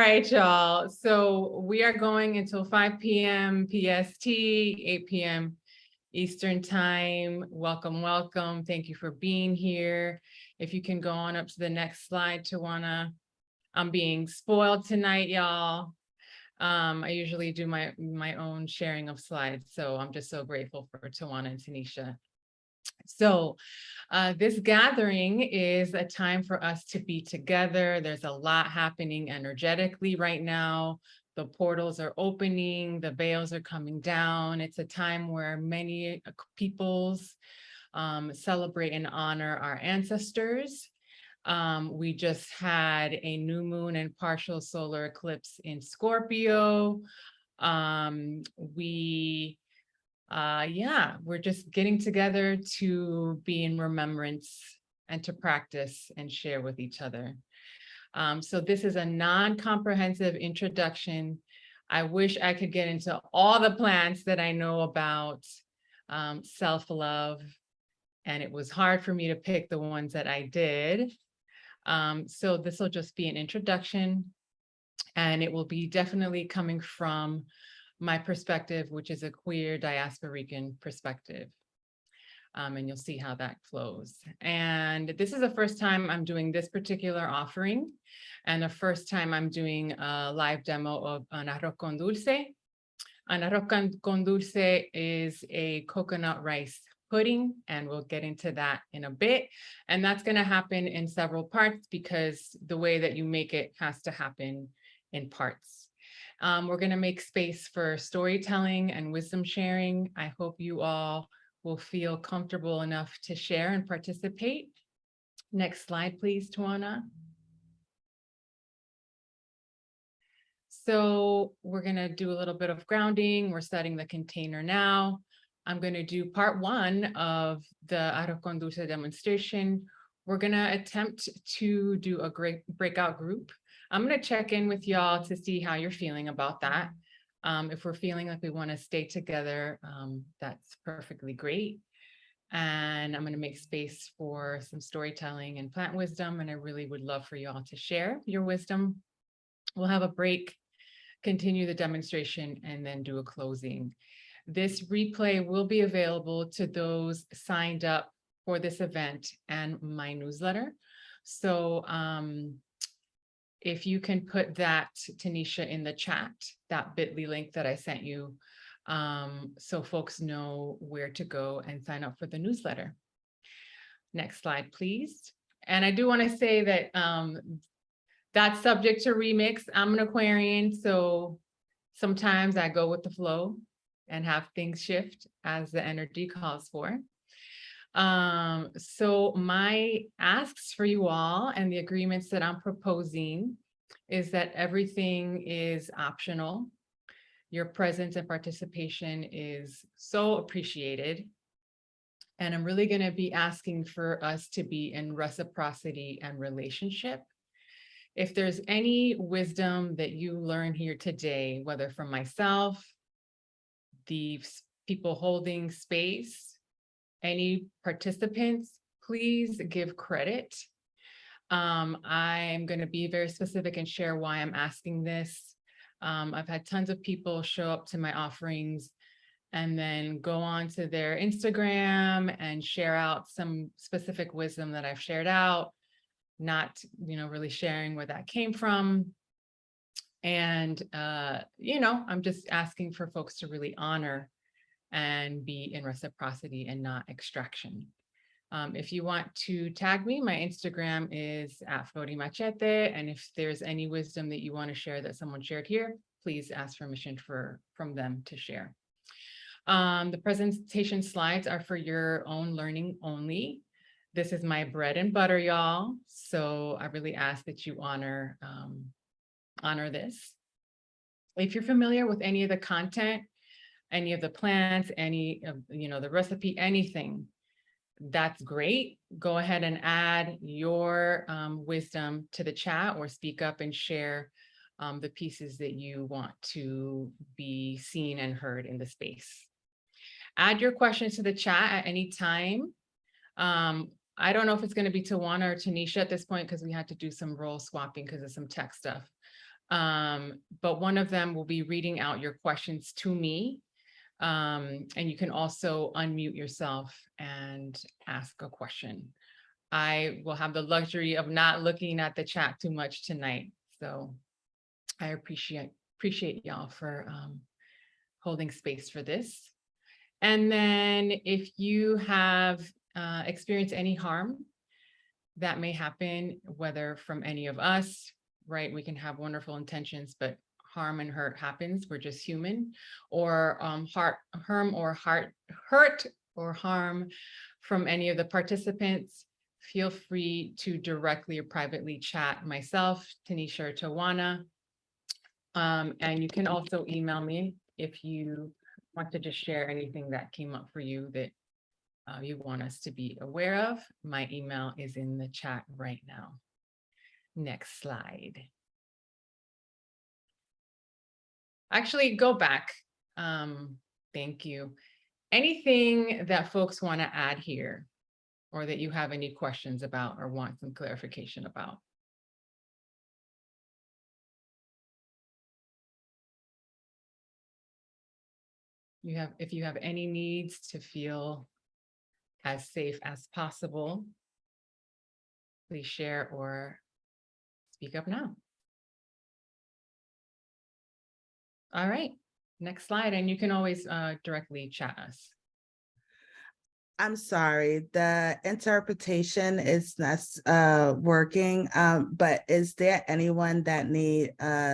All right, y'all. So we are going until 5 p.m. PST, 8 p.m. Eastern time. Welcome, welcome. Thank you for being here. If you can go on up to the next slide, Twywana. I'm being spoiled tonight, y'all. I usually do my own sharing of slides, so I'm just so grateful for Twywana and Tenisha. So this gathering is a time for us to be together. There's a lot happening energetically right now. The portals are opening, the veils are coming down. It's a time where many peoples celebrate and honor our ancestors. We just had a new moon and partial solar eclipse in Scorpio. We're just getting together to be in remembrance and to practice and share with each other. So this is a non-comprehensive introduction. I wish I could get into all the plants that I know about self-love, and it was hard for me to pick the ones that I did. So this will just be an introduction, and it will be definitely coming from my perspective, which is a queer diasporican perspective. And you'll see how that flows. And this is the first time I'm doing this particular offering, and the first time I'm doing a live demo of an arroz con dulce. An arroz con dulce is a coconut rice pudding, and we'll get into that in a bit. And that's going to happen in several parts because the way that you make it has to happen in parts. We're going to make space for storytelling and wisdom sharing. I hope you all will feel comfortable enough to share and participate. Next slide, please, Twywana. So we're going to do a little bit of grounding. We're setting the container now. I'm going to do part one of the arroz con dulce demonstration. We're going to attempt to do a great breakout group. I'm going to check in with y'all to see how you're feeling about that. If we're feeling like we want to stay together, that's perfectly great. And I'm going to make space for some storytelling and plant wisdom. And I really would love for y'all to share your wisdom. We'll have a break, continue the demonstration, and then do a closing. This replay will be available to those signed up for this event and my newsletter. So, if you can put that, Tenisha, in the chat, that bit.ly link that I sent you, so folks know where to go and sign up for the newsletter. Next slide, please. And I do want to say that that's subject to remix. I'm an Aquarian, so sometimes I go with the flow and have things shift as the energy calls for. So my asks for you all and the agreements that I'm proposing is that everything is optional. Your presence and participation is so appreciated. And I'm really going to be asking for us to be in reciprocity and relationship. If there's any wisdom that you learn here today, whether from myself, the people holding space, any participants, please give credit. I'm going to be very specific and share why I'm asking this. I've had tons of people show up to my offerings and then go on to their Instagram and share out some specific wisdom that I've shared out, not, really sharing where that came from. And, I'm just asking for folks to really honor and be in reciprocity and not extraction. If you want to tag me, my Instagram is @FloriMachete. And if there's any wisdom that you want to share that someone shared here, please ask permission from them to share. The presentation slides are for your own learning only. This is my bread and butter, y'all. So I really ask that you honor this. If you're familiar with any of the content, any of the plants, any of, the recipe, anything, that's great. Go ahead and add your wisdom to the chat or speak up and share the pieces that you want to be seen and heard in the space. Add your questions to the chat at any time. I don't know if it's going to be Twywana or Tenisha at this point because we had to do some role swapping because of some tech stuff. But one of them will be reading out your questions to me. And you can also unmute yourself and ask a question. I will have the luxury of not looking at the chat too much tonight. So I appreciate y'all for holding space for this. And then if you have experienced any harm that may happen, whether from any of us, right? We can have wonderful intentions, but harm and hurt happens. We're just human. Or hurt or harm from any of the participants, feel free to directly or privately chat myself, Tenisha or Twywana. And you can also email me if you want to just share anything that came up for you that you want us to be aware of. My email is in the chat right now. Next slide. Actually, go back. Thank you. Anything that folks want to add here, or that you have any questions about or want some clarification about? If you have any needs to feel as safe as possible, please share or speak up now. All right, next slide, and you can always directly chat us. I'm sorry, the interpretation is not working, but is there anyone that need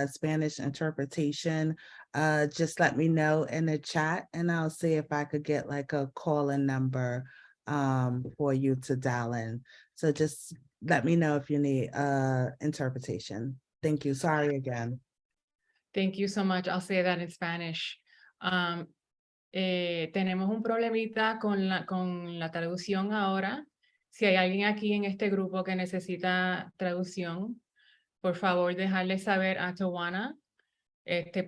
Spanish interpretation? Just let me know in the chat and I'll see if I could get like a call-in number for you to dial in. So just let me know if you need interpretation. Thank you. Sorry again. Thank you so much. I'll say that in Spanish. Tenemos un problemita con la traducción ahora. Si hay alguien aquí en este grupo que necesita traducción, por favor dejarle saber a Twywana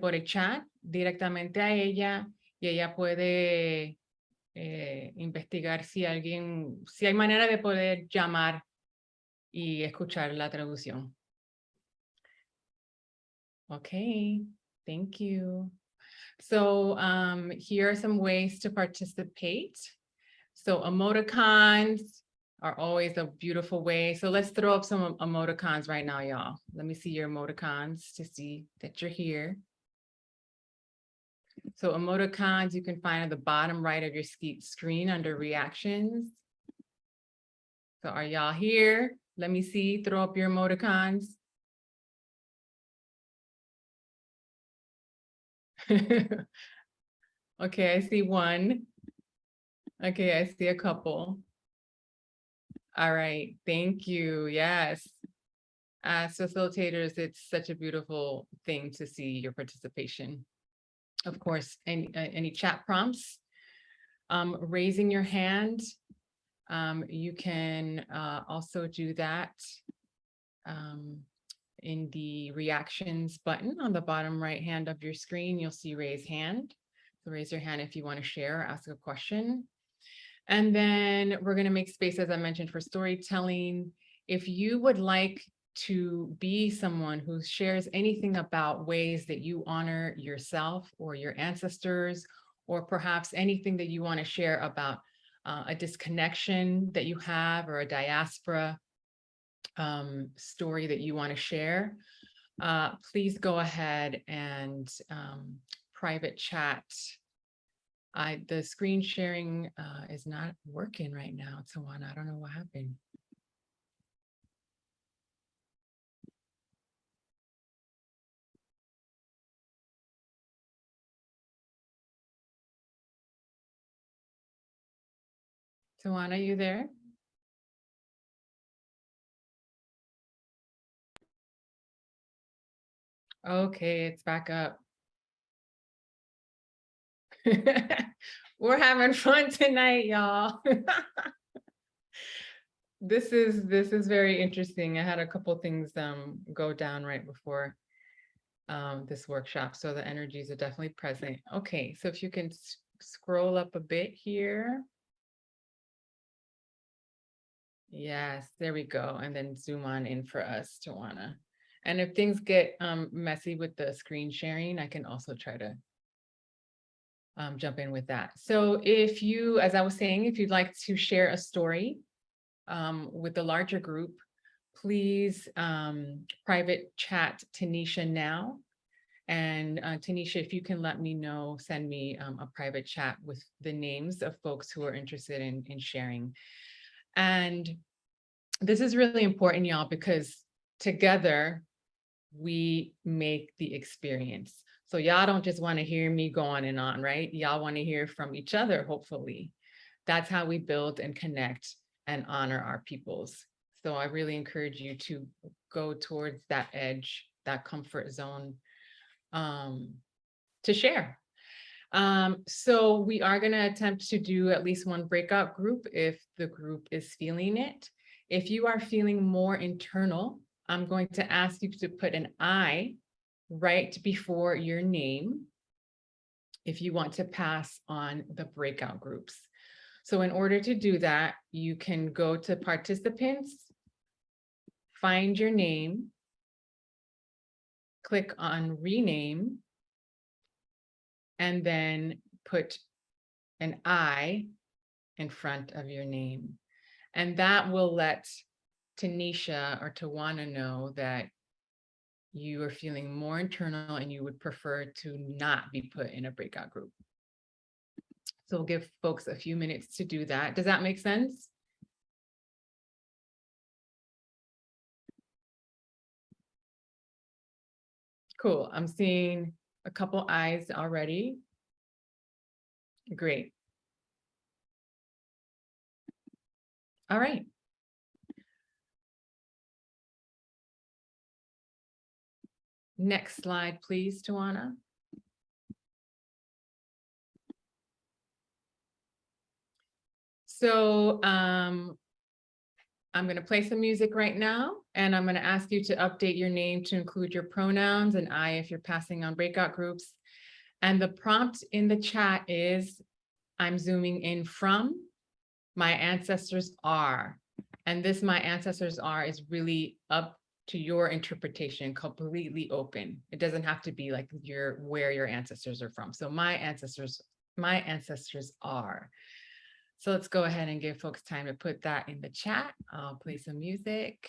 por el chat directamente a ella, y ella puede investigar si hay manera de poder llamar y escuchar la traducción. Okay, thank you. So here are some ways to participate. So emoticons are always a beautiful way. So let's throw up some emoticons right now, y'all. Let me see your emoticons to see that you're here. So emoticons you can find at the bottom right of your screen under reactions. So are y'all here? Let me see, throw up your emoticons. Okay, I see one. Okay, I see a couple. All right, thank you. Yes. As facilitators, it's such a beautiful thing to see your participation. Of course, any chat prompts, raising your hand. You can also do that in the reactions button on the bottom right hand of your screen. You'll see raise hand. So raise your hand if you want to share or ask a question. And then we're going to make space, as I mentioned, for storytelling. If you would like to be someone who shares anything about ways that you honor yourself or your ancestors, or perhaps anything that you want to share about a disconnection that you have, or a diaspora story that you want to share, please go ahead and private chat. The screen sharing is not working right now, Twywana. I don't know what happened. Twywana, are you there? Okay, it's back up. We're having fun tonight, y'all. This is very interesting. I had a couple things go down right before this workshop, so the energies are definitely present. Okay, so if you can scroll up a bit here. Yes, there we go. And then zoom on in for us, Twywana. And if things get messy with the screen sharing, I can also try to jump in with that. So if you, as I was saying, if you'd like to share a story with the larger group, please private chat Tanisha now. And Tanisha, if you can let me know, send me a private chat with the names of folks who are interested in sharing. And this is really important, y'all, because together we make the experience. So y'all don't just want to hear me go on and on, right? Y'all want to hear from each other, hopefully. That's how we build and connect and honor our peoples. So I really encourage you to go towards that edge, that comfort zone, to share. So we are going to attempt to do at least one breakout group if the group is feeling it. If you are feeling more internal, I'm going to ask you to put an I right before your name if you want to pass on the breakout groups. So in order to do that, you can go to participants, find your name, click on rename, and then put an I in front of your name. And that will let Tanisha or Twywana know that you are feeling more internal and you would prefer to not be put in a breakout group. So we'll give folks a few minutes to do that. Does that make sense? Cool. I'm seeing a couple eyes already. Great. All right. Next slide, please, Twywana. So I'm going to play some music right now, and I'm going to ask you to update your name to include your pronouns and I if you're passing on breakout groups. And the prompt in the chat is, I'm zooming in from my ancestors are. And this my ancestors are is really up to your interpretation, completely open. It doesn't have to be like where your ancestors are from. So my ancestors are. So let's go ahead and give folks time to put that in the chat. I'll play some music.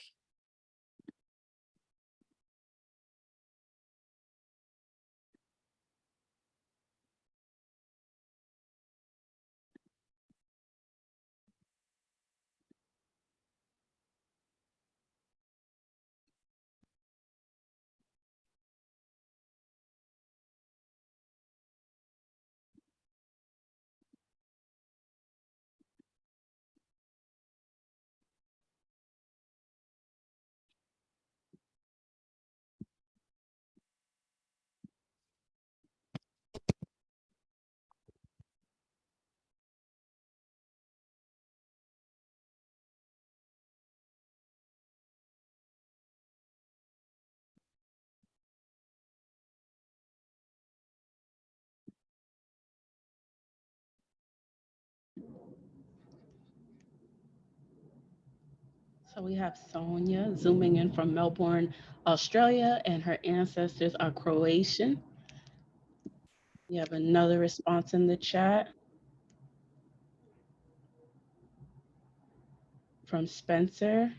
So we have Sonia zooming in from Melbourne, Australia, and her ancestors are Croatian. We have another response in the chat from Spencer.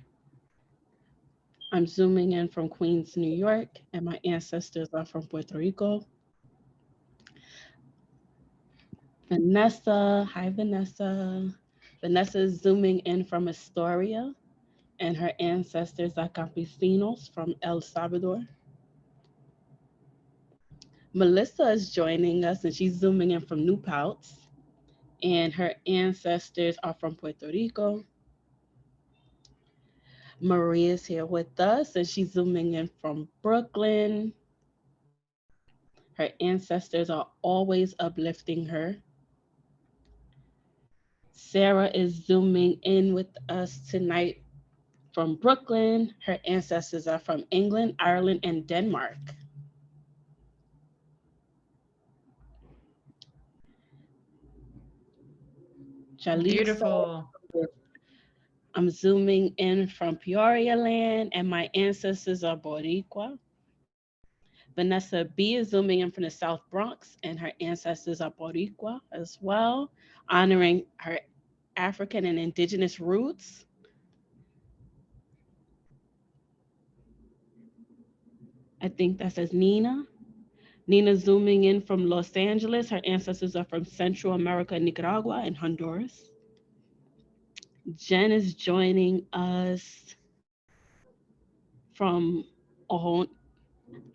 I'm zooming in from Queens, New York, and my ancestors are from Puerto Rico. Vanessa, hi Vanessa. Vanessa is zooming in from Astoria, and her ancestors are Campesinos from El Salvador. Melissa is joining us, and she's zooming in from New Paltz, and her ancestors are from Puerto Rico. Maria is here with us, and she's zooming in from Brooklyn. Her ancestors are always uplifting her. Sarah is zooming in with us tonight from Brooklyn. Her ancestors are from England, Ireland, and Denmark. Beautiful. I'm zooming in from Peoria land, and my ancestors are Boricua. Vanessa B is zooming in from the South Bronx, and her ancestors are Boricua as well, honoring her African and indigenous roots. I think that says Nina. Nina zooming in from Los Angeles. Her ancestors are from Central America, Nicaragua, and Honduras. Jen is joining us from Ohon.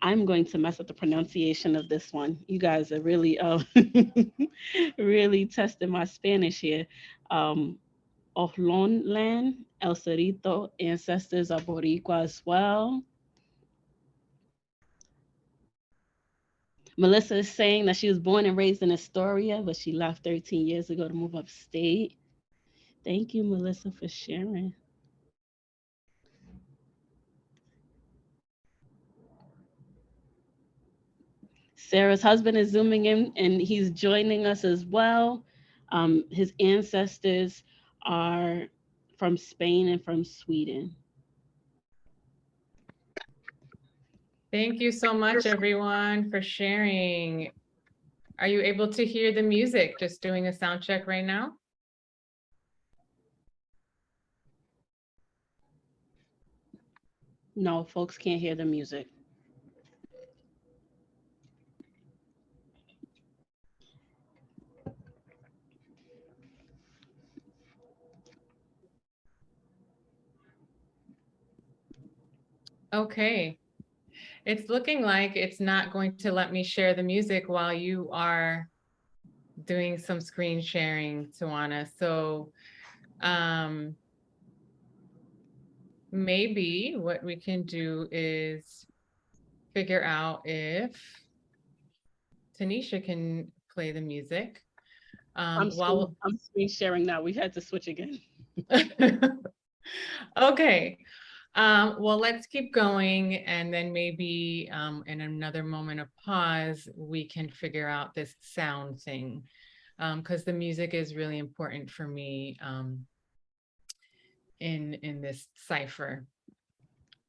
I'm going to mess up the pronunciation of this one. You guys are really, really testing my Spanish here. Um, Ohlon land, El Cerrito, ancestors are Boricua as well. Melissa is saying that she was born and raised in Astoria, but she left 13 years ago to move upstate. Thank you, Melissa, for sharing. Sarah's husband is zooming in and he's joining us as well. His ancestors are from Spain and from Sweden. Thank you so much, everyone, for sharing. Are you able to hear the music? Just doing a sound check right now. No, folks can't hear the music. Okay. It's looking like it's not going to let me share the music while you are doing some screen sharing, Twywana. So maybe what we can do is figure out if Tenisha can play the music. I'm screen sharing now. We had to switch again. Okay. Well, let's keep going, and then maybe in another moment of pause, we can figure out this sound thing, because the music is really important for me in this cipher.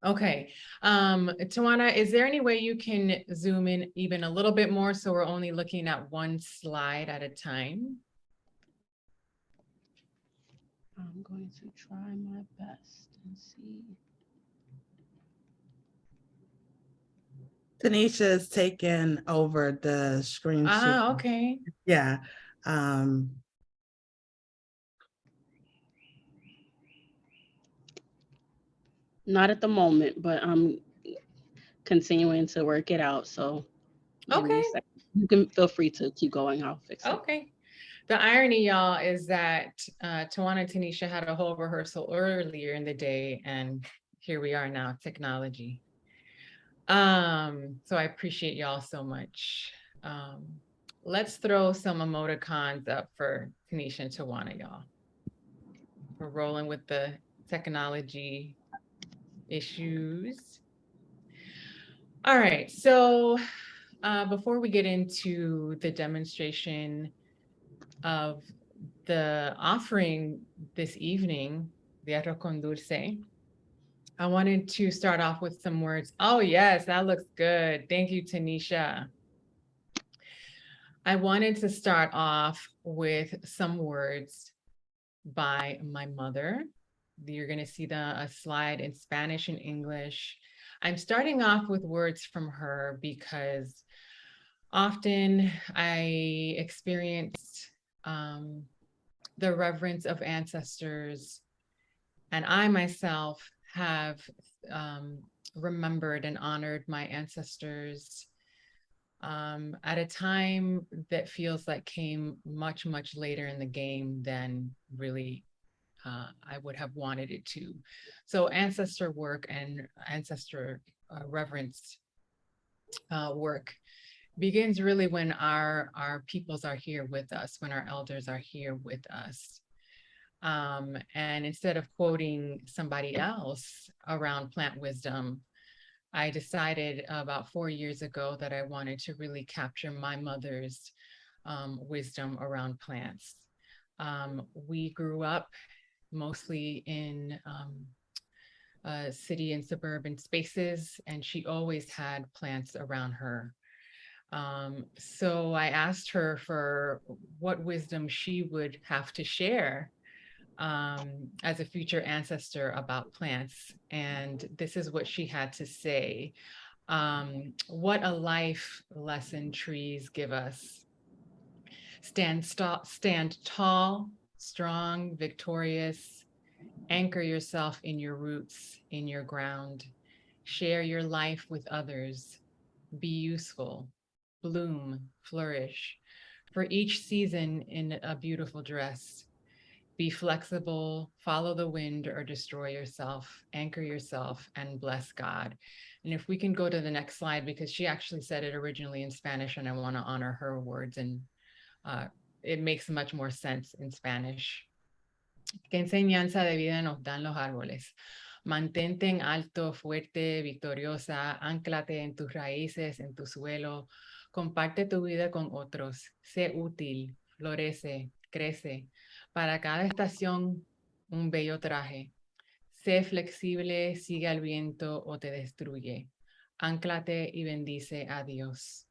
Okay, Twywana, is there any way you can zoom in even a little bit more so we're only looking at one slide at a time? I'm going to try my best and see. Tanisha is taking over the screen share. Okay. Yeah. Not at the moment, but I'm continuing to work it out. So Okay. You can feel free to keep going. I'll fix it. Okay. The irony, y'all, is that Twywana and Tanisha had a whole rehearsal earlier in the day, and here we are now, technology. So I appreciate y'all so much. Let's throw some emoticons up for Tanisha and Twywana, y'all. We're rolling with the technology issues. All right, so before we get into the demonstration of the offering this evening, the arroz con dulce, I wanted to start off with some words. Oh yes, that looks good. Thank you, Tanisha. I wanted to start off with some words by my mother. You're going to see a slide in Spanish and English. I'm starting off with words from her because often I experienced the reverence of ancestors, and I myself have remembered and honored my ancestors at a time that feels like came much, much later in the game than really I would have wanted it to. So ancestor work and ancestor reverence work begins really when our peoples are here with us, when our elders are here with us. And instead of quoting somebody else around plant wisdom, I decided about 4 years ago that I wanted to really capture my mother's wisdom around plants. We grew up mostly in city and suburban spaces, and she always had plants around her. So I asked her for what wisdom she would have to share as a future ancestor about plants. And this is what she had to say. What a life lesson trees give us. Stand tall, strong, victorious. Anchor yourself in your roots, in your ground. Share your life with others. Be useful. Bloom, flourish. For each season in a beautiful dress. Be flexible, follow the wind, or destroy yourself, anchor yourself, and bless God. And if we can go to the next slide, because she actually said it originally in Spanish, and I want to honor her words, and it makes much more sense in Spanish. ¿Qué enseñanza de vida nos dan los árboles? Mantente en alto, fuerte, victoriosa, anclate en tus raíces, en tu suelo, comparte tu vida con otros, sé útil, florece, crece. Para cada estación, un bello traje. Sé flexible, sigue al viento o te destruye. Anclate y bendice a Dios.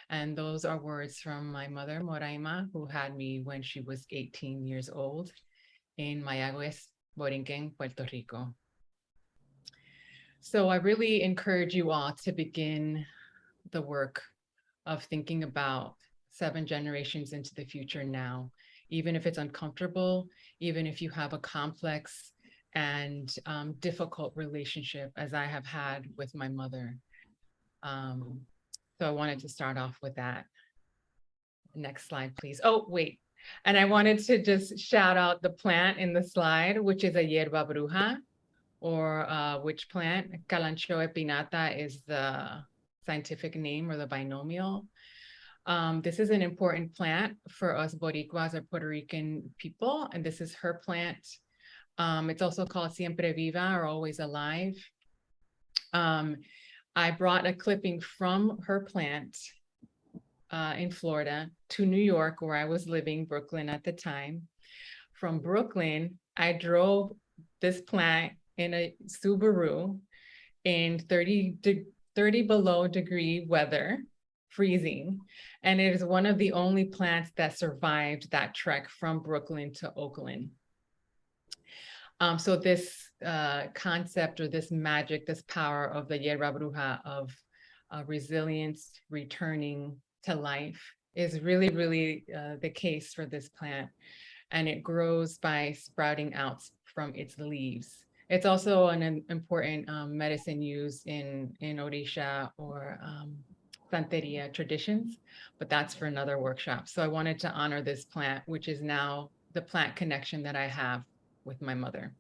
And those are words from my mother, Moraima, who had me when she was 18 years old in Mayagüez, Borinquen, Puerto Rico. So I really encourage you all to begin the work of thinking about 7 generations into the future now, even if it's uncomfortable, even if you have a complex and difficult relationship, as I have had with my mother. So I wanted to start off with that. Next slide, please. Oh, wait. And I wanted to just shout out the plant in the slide, which is a hierba bruja, or witch plant. Calancho epinata is the scientific name or the binomial. This is an important plant for us Boricuas or Puerto Rican people, and this is her plant. It's also called siempre viva, or always alive. I brought a clipping from her plant in Florida to New York, where I was living, Brooklyn at the time. From Brooklyn, I drove this plant in a Subaru in 30 below degree weather, freezing. And it is one of the only plants that survived that trek from Brooklyn to Oakland. So this concept, or this magic, this power of the hierba bruja, of resilience, returning to life, is really, really the case for this plant. And it grows by sprouting out from its leaves. It's also an important medicine used in Orisha or Santeria traditions, but that's for another workshop. So I wanted to honor this plant, which is now the plant connection that I have with my mother.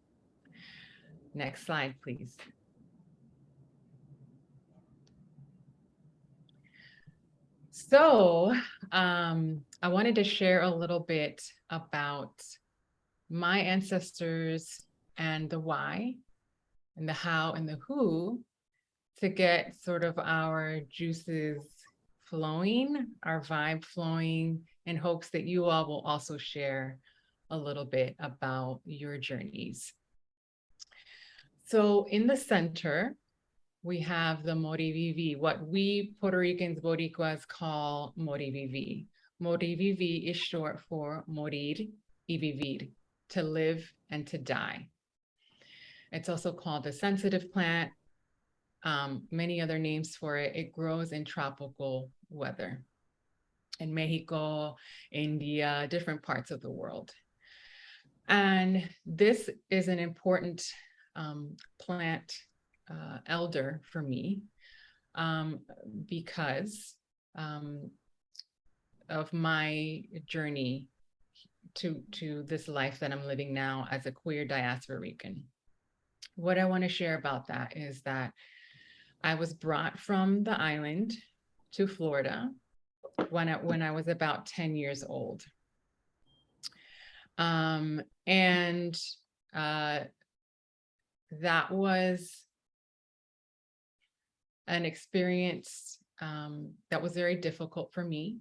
Next slide, please. So I wanted to share a little bit about my ancestors and the why and the how and the who, to get sort of our juices flowing, our vibe flowing, in hopes that you all will also share a little bit about your journeys. So in the center, we have the Morivivi, what we Puerto Ricans, Boricuas, call Morivivi. Morivivi is short for morir y vivir, to live and to die. It's also called the sensitive plant, many other names for it. It grows in tropical weather in Mexico, India, different parts of the world. And this is an important plant elder for me because of my journey to this life that I'm living now as a queer diaspora Rican. What I want to share about that is that I was brought from the island to Florida when I was about 10 years old. And that was an experience that was very difficult for me.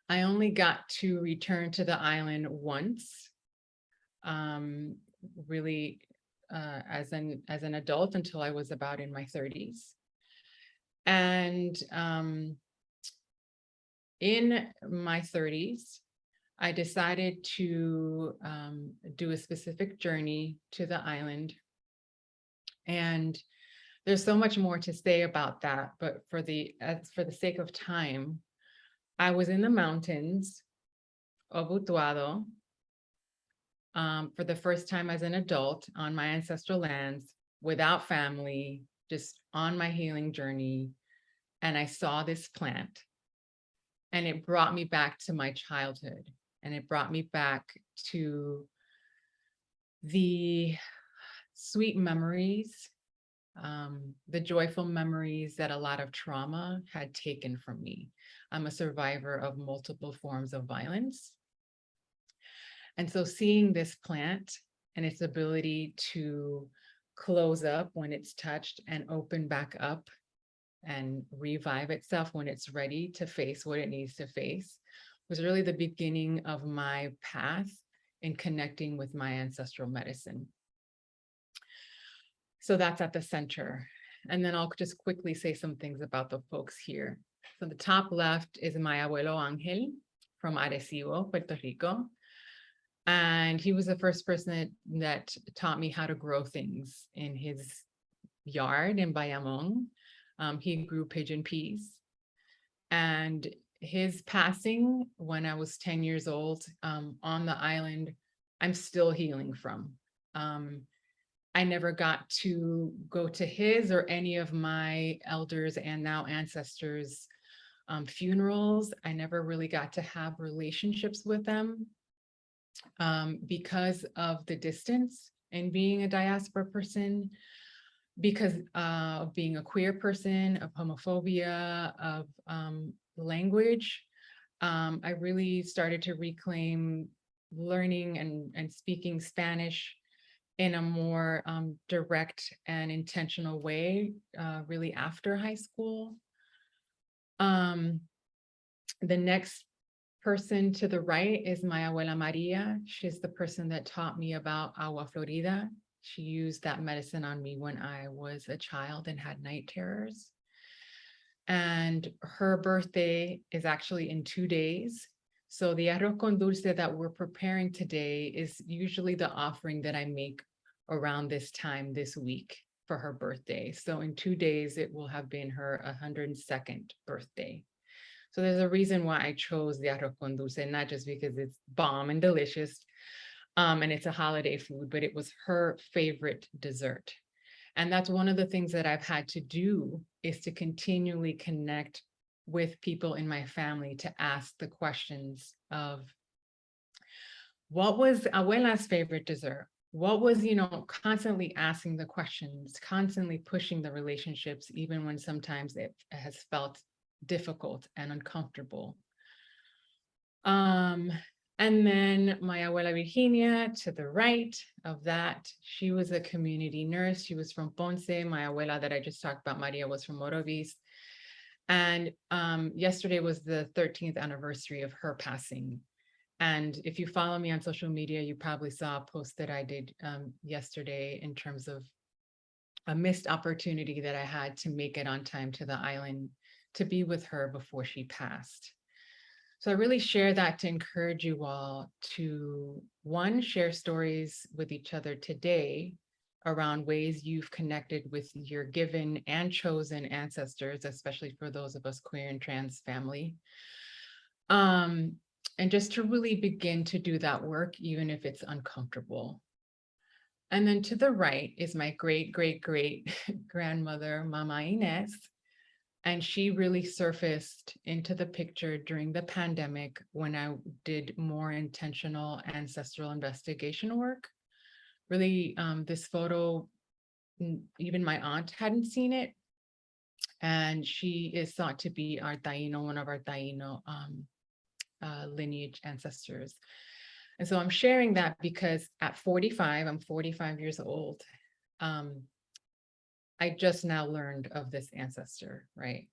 I only got to return to the island once really as an adult until I was about in my 30s. And in my 30s, I decided to do a specific journey to the island. And there's so much more to say about that, but for the sake of time, I was in the mountains of Utuado for the first time as an adult on my ancestral lands, without family, just on my healing journey. And I saw this plant, and it brought me back to my childhood, and it brought me back to the sweet memories, the joyful memories that a lot of trauma had taken from me. I'm a survivor of multiple forms of violence. And so seeing this plant and its ability to close up when it's touched and open back up and revive itself when it's ready to face what it needs to face was really the beginning of my path in connecting with my ancestral medicine. So that's at the center. And then I'll just quickly say some things about the folks here. So the top left is my abuelo Ángel from Arecibo, Puerto Rico. And he was the first person that taught me how to grow things in his yard in Bayamón. He grew pigeon peas. And his passing when I was 10 years old on the island, I'm still healing from. I never got to go to his or any of my elders and now ancestors' funerals. I never really got to have relationships with them because of the distance and being a diaspora person, because of being a queer person, of homophobia, of language. I really started to reclaim learning and speaking Spanish in a more direct and intentional way, really after high school. The next person to the right is my abuela Maria. She's the person that taught me about agua florida. She used that medicine on me when I was a child and had night terrors. And her birthday is actually in 2 days. So the arroz con dulce that we're preparing today is usually the offering that I make around this time this week for her birthday. So in 2 days, it will have been her 102nd birthday. So there's a reason why I chose the arroz con dulce, not just because it's bomb and delicious, and it's a holiday food, but it was her favorite dessert. And that's one of the things that I've had to do, is to continually connect with people in my family to ask the questions of what was abuela's favorite dessert? What was, constantly asking the questions, constantly pushing the relationships, even when sometimes it has felt difficult and uncomfortable. And then my abuela Virginia to the right of that, she was a community nurse. She was from Ponce. My abuela that I just talked about, Maria, was from Morovis. And yesterday was the 13th anniversary of her passing. And if you follow me on social media, you probably saw a post that I did yesterday in terms of a missed opportunity that I had to make it on time to the island to be with her before she passed. So I really share that to encourage you all to, one, share stories with each other today around ways you've connected with your given and chosen ancestors, especially for those of us queer and trans family. And just to really begin to do that work, even if it's uncomfortable. And then to the right is my great, great, great grandmother, Mama Inez. And she really surfaced into the picture during the pandemic when I did more intentional ancestral investigation work. Really, this photo, even my aunt hadn't seen it. And she is thought to be our Taino, one of our Taino lineage ancestors. And so I'm sharing that because at 45, I'm 45 years old. I just now learned of this ancestor, right?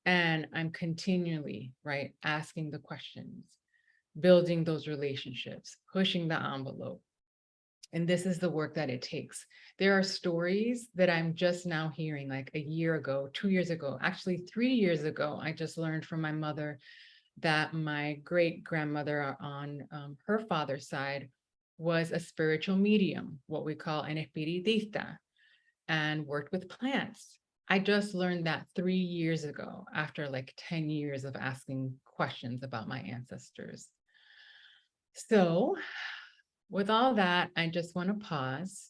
And I'm continually, right, asking the questions, building those relationships, pushing the envelope, And this is the work that it takes. There are stories that I'm just now hearing, like a year ago, 2 years ago, actually 3 years ago, I just learned from my mother that my great grandmother on her father's side was a spiritual medium, what we call an espiritista, and worked with plants. I just learned that 3 years ago, after like 10 years of asking questions about my ancestors. So with all that, I just want to pause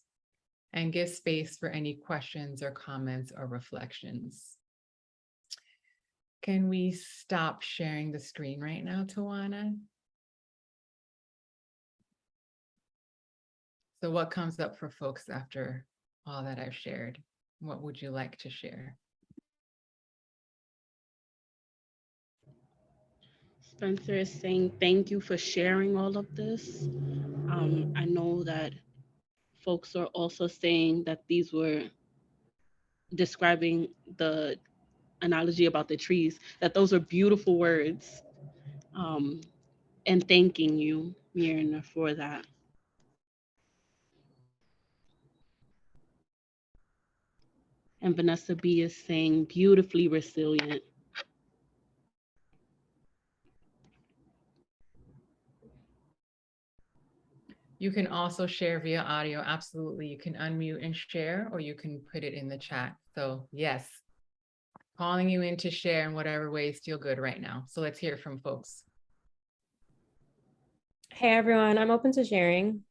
and give space for any questions or comments or reflections. Can we stop sharing the screen right now, Twywana? So what comes up for folks after all that I've shared? What would you like to share? Spencer is saying thank you for sharing all of this. I know that folks are also saying that these were describing the analogy about the trees, that those are beautiful words. And thanking you, Myrna, for that. And Vanessa B is saying beautifully resilient. You can also share via audio. Absolutely. You can unmute and share, or you can put it in the chat. So yes, calling you in to share in whatever ways feel good right now. So let's hear from folks. Hey everyone, I'm open to sharing.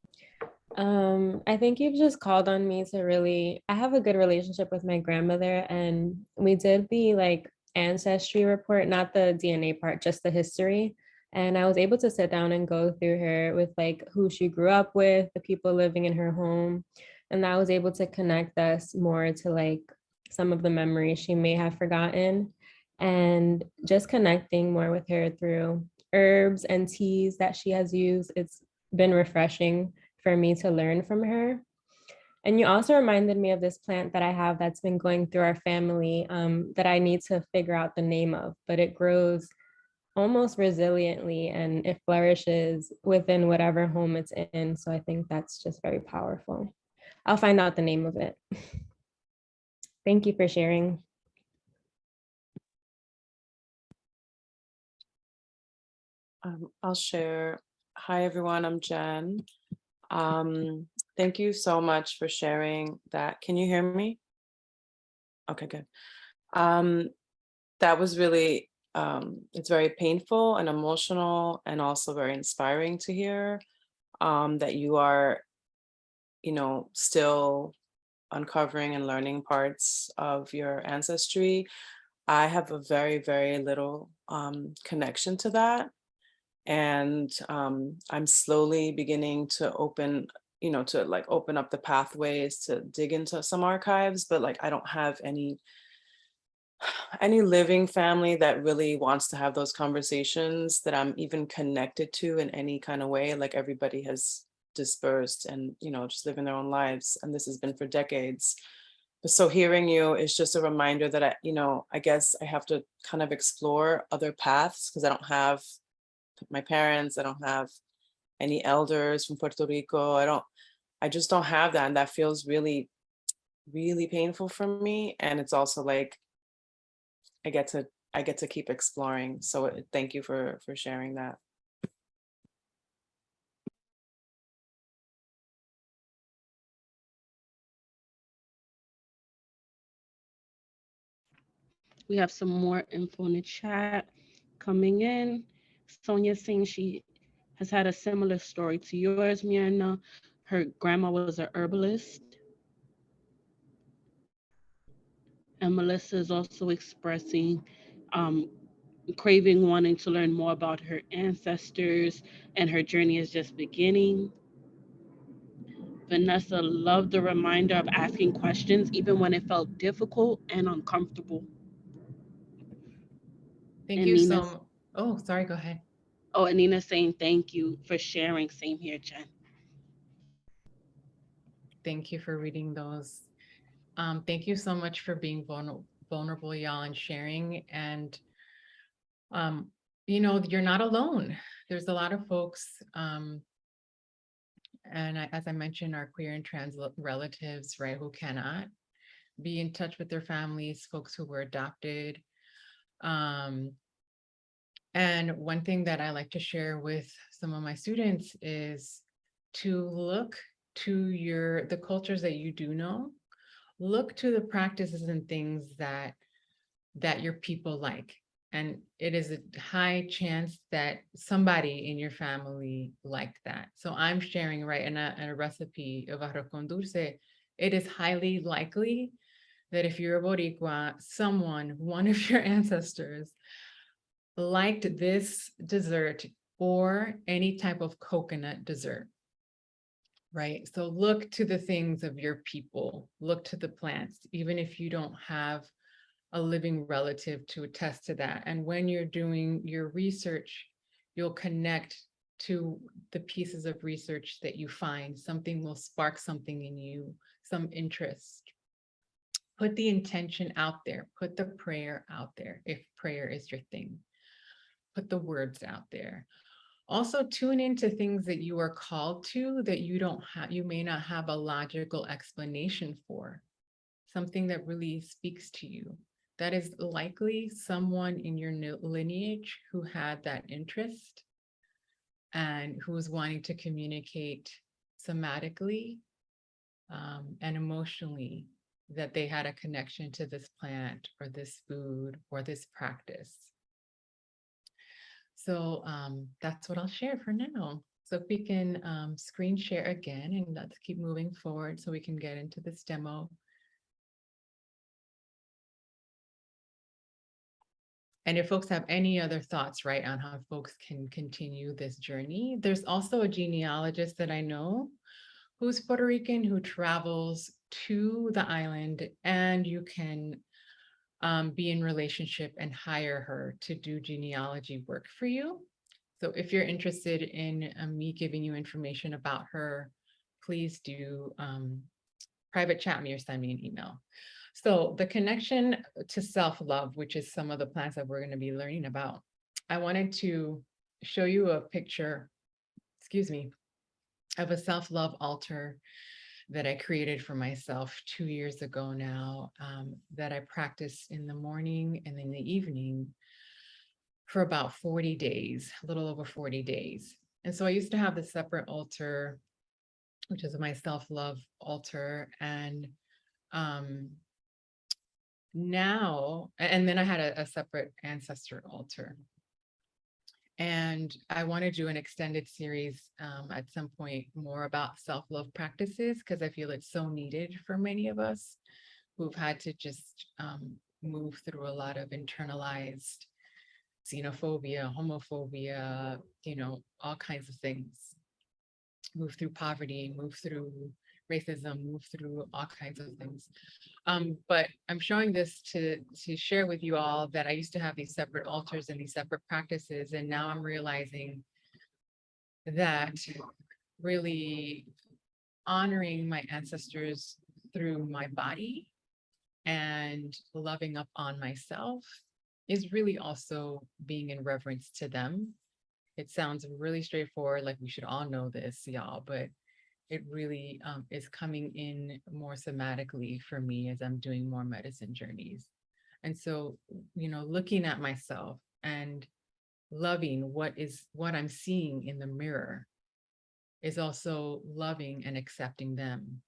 I think you've just called on me to really, I have a good relationship with my grandmother, and we did the like ancestry report, not the DNA part, just the history. And I was able to sit down and go through her with like who she grew up with, the people living in her home. And that was able to connect us more to like some of the memories she may have forgotten, and just connecting more with her through herbs and teas that she has used. It's been refreshing for me to learn from her. And you also reminded me of this plant that I have that's been going through our family, that I need to figure out the name of, but it grows almost resiliently and it flourishes within whatever home it's in. So I think that's just very powerful. I'll find out the name of it. Thank you for sharing. I'll share. Hi, everyone. I'm Jen. Thank you so much for sharing that. Can you hear me? Okay, good. That was really, it's very painful and emotional and also very inspiring to hear that you are, still uncovering and learning parts of your ancestry. I have a very, very little connection to that. And I'm slowly beginning to open up the pathways to dig into some archives, but like I don't have any living family that really wants to have those conversations that I'm even connected to in any kind of way. Like everybody has dispersed and just living their own lives, and this has been for decades. But so hearing you is just a reminder that I guess I have to kind of explore other paths, because I don't have my parents, I don't have any elders from Puerto Rico. I just don't have that. And that feels really, really painful for me. And it's also like, I get to keep exploring. So thank you for sharing that. We have some more info in the chat coming in. Sonia saying she has had a similar story to yours, Myrna. Her grandma was a herbalist. And Melissa is also expressing craving, wanting to learn more about her ancestors, and her journey is just beginning. Vanessa loved the reminder of asking questions even when it felt difficult and uncomfortable. Thank And you Nina's, so much. Oh, sorry, go ahead. Oh, and Nina's saying thank you for sharing. Same here, Jen. Thank you for reading those. Thank you so much for being vulnerable, y'all, and sharing. And, you're not alone. There's a lot of folks, And as I mentioned, our queer and trans relatives, right, who cannot be in touch with their families, folks who were adopted. And one thing that I like to share with some of my students is to look to the cultures that you do know, look to the practices and things that your people like. And it is a high chance that somebody in your family liked that. So I'm sharing, right, in a recipe of arroz con dulce. It is highly likely that if you're a Boricua, one of your ancestors liked this dessert or any type of coconut dessert, right? So look to the things of your people, look to the plants, even if you don't have a living relative to attest to that. And when you're doing your research, you'll connect to the pieces of research that you find. Something will spark something in you, some interest. Put the intention out there, put the prayer out there, if prayer is your thing. Put the words out there. Also tune into things that you are called to that you may not have a logical explanation for. Something that really speaks to you. That is likely someone in your lineage who had that interest and who was wanting to communicate somatically and emotionally that they had a connection to this plant or this food or this practice. So that's what I'll share for now. So if we can screen share again, and let's keep moving forward so we can get into this demo. And if folks have any other thoughts, right, on how folks can continue this journey, there's also a genealogist that I know who's Puerto Rican who travels to the island, and you can be in relationship and hire her to do genealogy work for you. So if you're interested in me giving you information about her, please do private chat me or send me an email. So the connection to self-love, which is some of the plants that we're going to be learning about, I wanted to show you a picture, excuse me, of a self-love altar that I created for myself 2 years ago now, that I practice in the morning and in the evening for about 40 days, a little over 40 days. And so I used to have this separate altar, which is my self-love altar. And now, and then I had a separate ancestor altar. And I want to do an extended series at some point more about self-love practices, because I feel it's so needed for many of us who've had to just move through a lot of internalized xenophobia, homophobia, all kinds of things. Move through poverty, move through racism, move through all kinds of things. But I'm showing this to share with you all that I used to have these separate altars and these separate practices, and now I'm realizing that really honoring my ancestors through my body and loving up on myself is really also being in reverence to them. It sounds really straightforward, like we should all know this, y'all, but it really is coming in more somatically for me as I'm doing more medicine journeys. And so, looking at myself and loving what I'm seeing in the mirror is also loving and accepting them.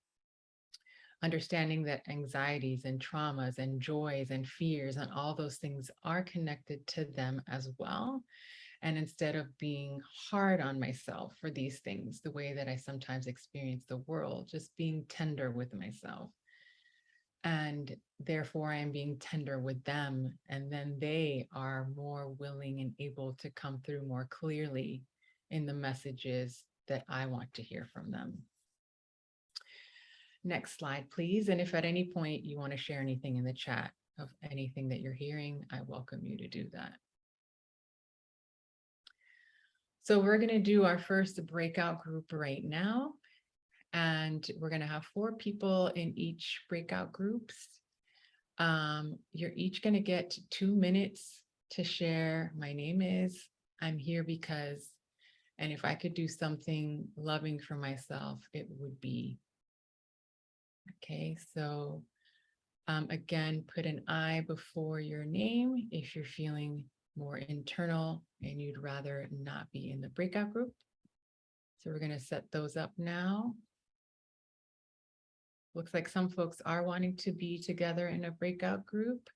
Understanding that anxieties and traumas and joys and fears and all those things are connected to them as well. And instead of being hard on myself for these things, the way that I sometimes experience the world, just being tender with myself. And therefore I am being tender with them. And then they are more willing and able to come through more clearly in the messages that I want to hear from them. Next slide, please. And if at any point you want to share anything in the chat of anything that you're hearing, I welcome you to do that. So we're going to do our first breakout group right now. And we're going to have 4 people in each breakout groups. You're each going to get 2 minutes to share. My name is, I'm here because, And if I could do something loving for myself, it would be. Okay, so again, put an I before your name if you're feeling more internal and you'd rather not be in the breakout group. So we're going to set those up now. Looks like some folks are wanting to be together in a breakout group.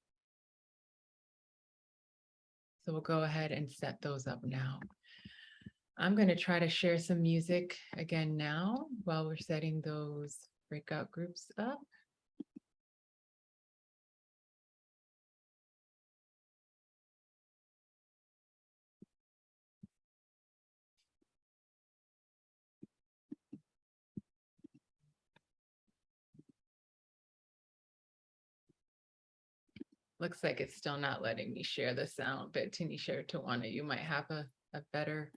So we'll go ahead and set those up now. I'm going to try to share some music again now while we're setting those breakout groups up. Looks like it's still not letting me share the sound, but Tenisha or Twywana, you might have a better.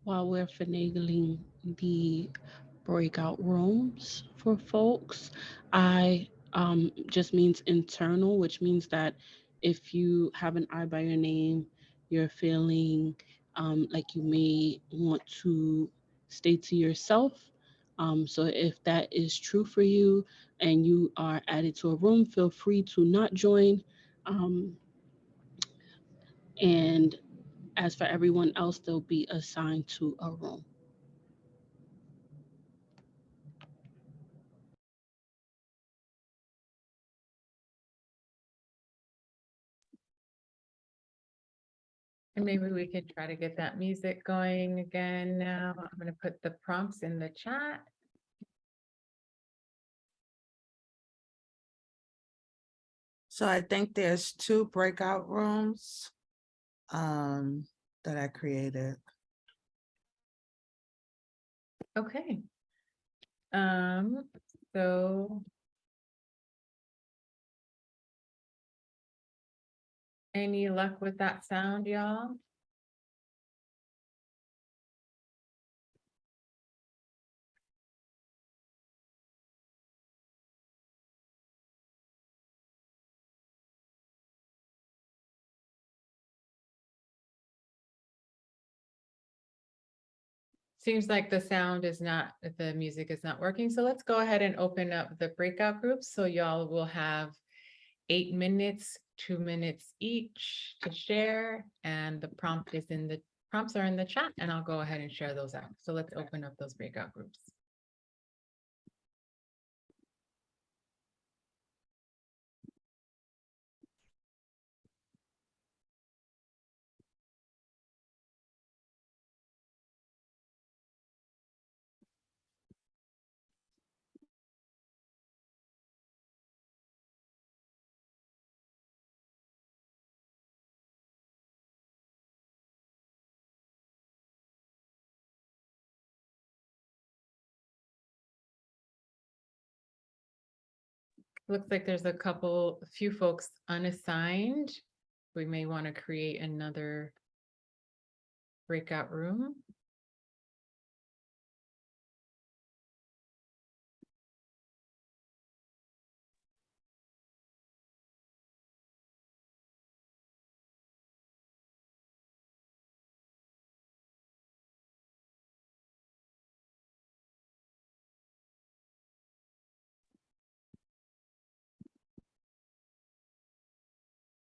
While we're finagling the breakout rooms for folks, I just means internal, which means that if you have an I by your name, you're feeling like you may want to stay to yourself. So if that is true for you and you are added to a room, feel free to not join. And as for everyone else, they'll be assigned to a room. And maybe we could try to get that music going again now. I'm going to put the prompts in the chat. So I think there's 2 breakout rooms that I created. Okay. So any luck with that sound, y'all? Seems like the sound is not, the music is not working. So let's go ahead and open up the breakout groups. So y'all will have 8 minutes, 2 minutes each to share. And the prompts are in the chat, and I'll go ahead and share those out. So let's open up those breakout groups. Looks like there's a few folks unassigned. We may want to create another breakout room.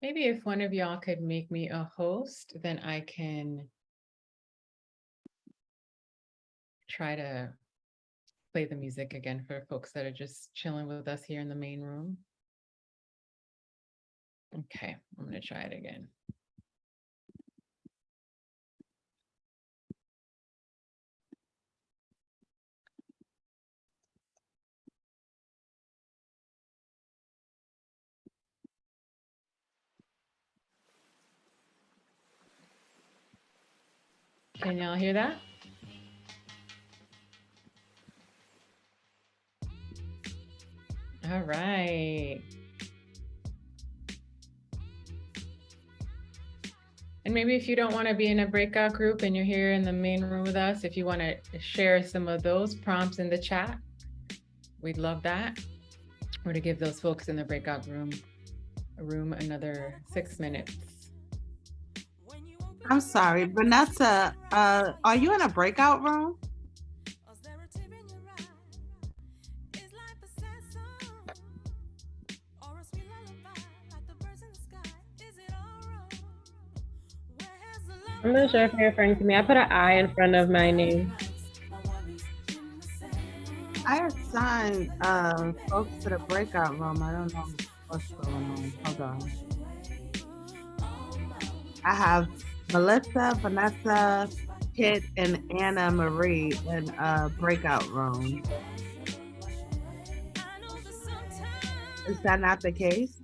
Maybe if one of y'all could make me a host, then I can try to play the music again for folks that are just chilling with us here in the main room. Okay, I'm going to try it again. Can y'all hear that? All right. And maybe if you don't want to be in a breakout group and you're here in the main room with us, if you want to share some of those prompts in the chat, we'd love that. Or to give those folks in the breakout room another 6 minutes. I'm sorry, Vanessa, are you in a breakout room? I'm not sure if you're referring to me. I put an I in front of my name. I assigned folks to the breakout room. I don't know what's going on. Hold on. I have Melissa, Vanessa, Kit, and Anna Marie in a breakout room. Is that not the case?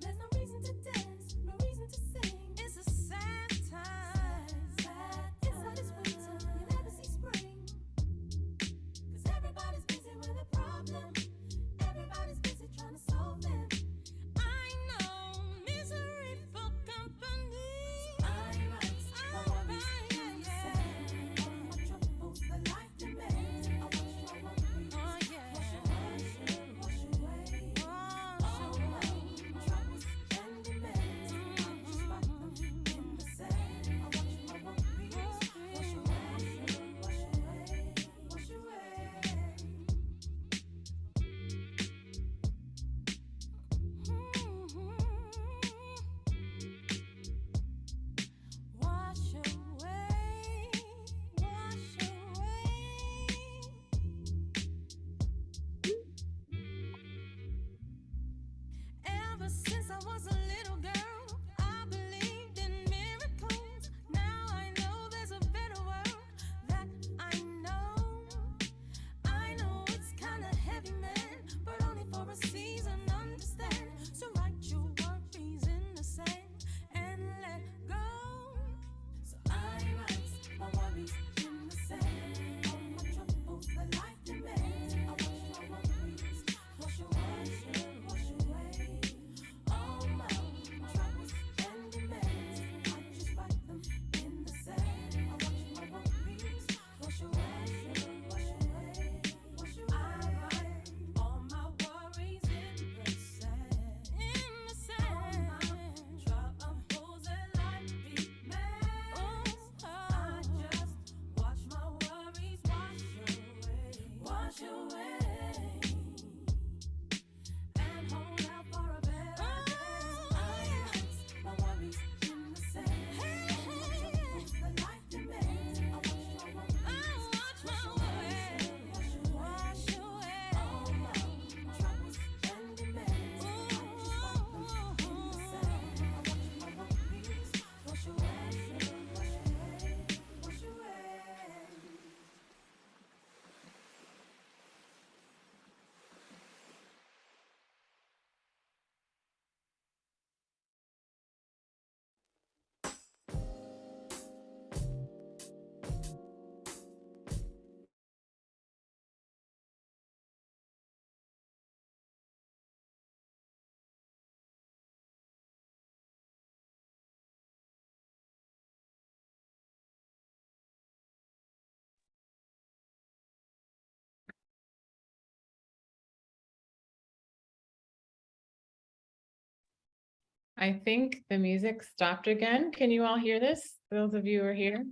I think the music stopped again. Can you all hear this? Those of you who are here?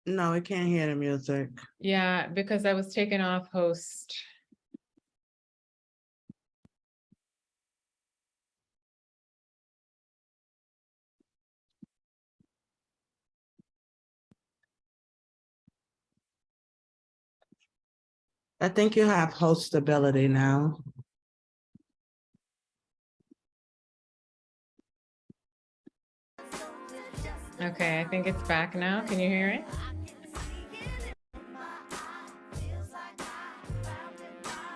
No, we can't hear the music. Yeah, because I was taken off host. I think you have host stability now. Okay, I think it's back now. Can you hear it?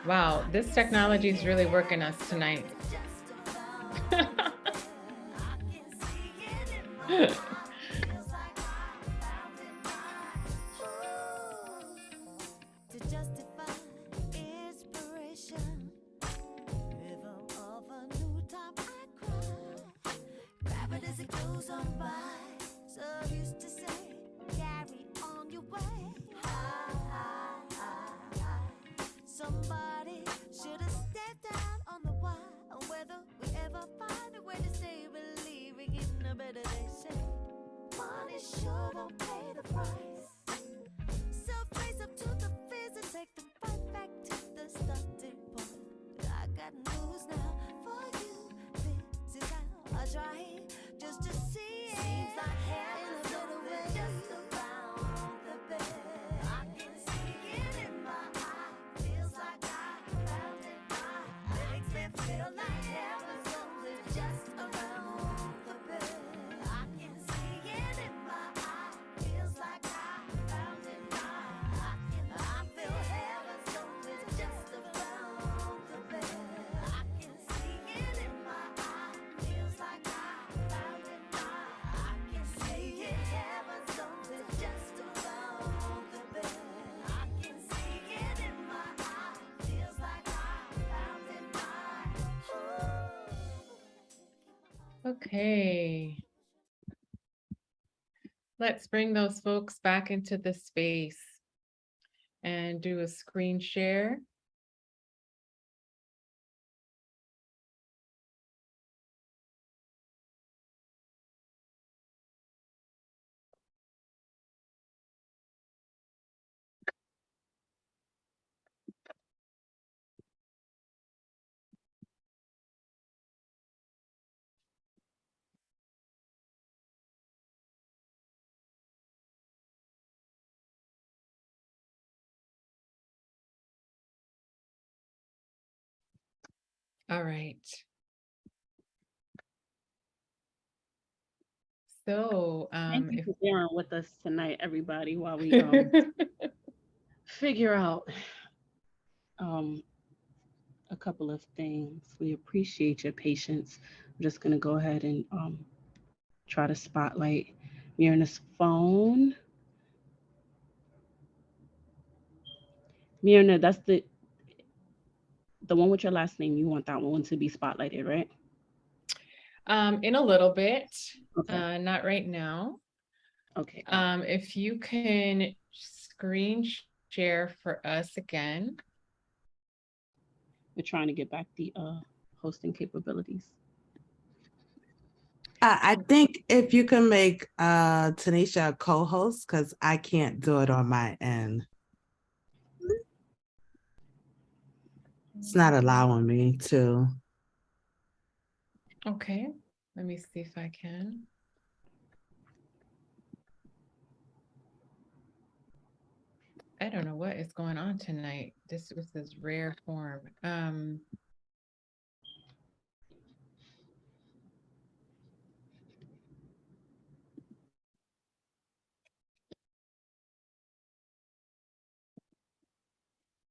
Wow, this technology is really working us tonight. To justify inspiration, rhythm of a new type I cry. Grab it as it goes on by. So used to say, carry on your way. Somebody should have stepped down on the why, and whether we ever find a way to stay believing in a better day. Say, money sure don't pay the price. So face up to the fears and take them right back to the starting point. I got news now for you. This is how I try just to see it. Seems like heaven's over just around the bend. I can see it in my eye. Feels like I found it right. Makes me feel like heaven's over just around the bend. I can see it in my eye. Feels like I found it right. I feel heaven's over just around the bend. I can see it in my eye. Feels like I found it right. I can see it, heaven's over just around the bend. I can see it in my eye. Feels like I found it right. Okay. Let's bring those folks back into the space and do a screen share. All right. So, Thank you if for bearing with us tonight, everybody, while we figure out a couple of things. We appreciate your patience. I'm just gonna go ahead and try to spotlight Myrna's phone. Myrna, that's the one with your last name. You want that one to be spotlighted, right? in a little bit, Okay. not right now. Okay. If you can screen share for us again. We're trying to get back the hosting capabilities. I think if you can make Tanisha a co-host, because I can't do it on my end. It's not allowing me to. Okay, let me see if I can. I don't know what is going on tonight. This was this rare form.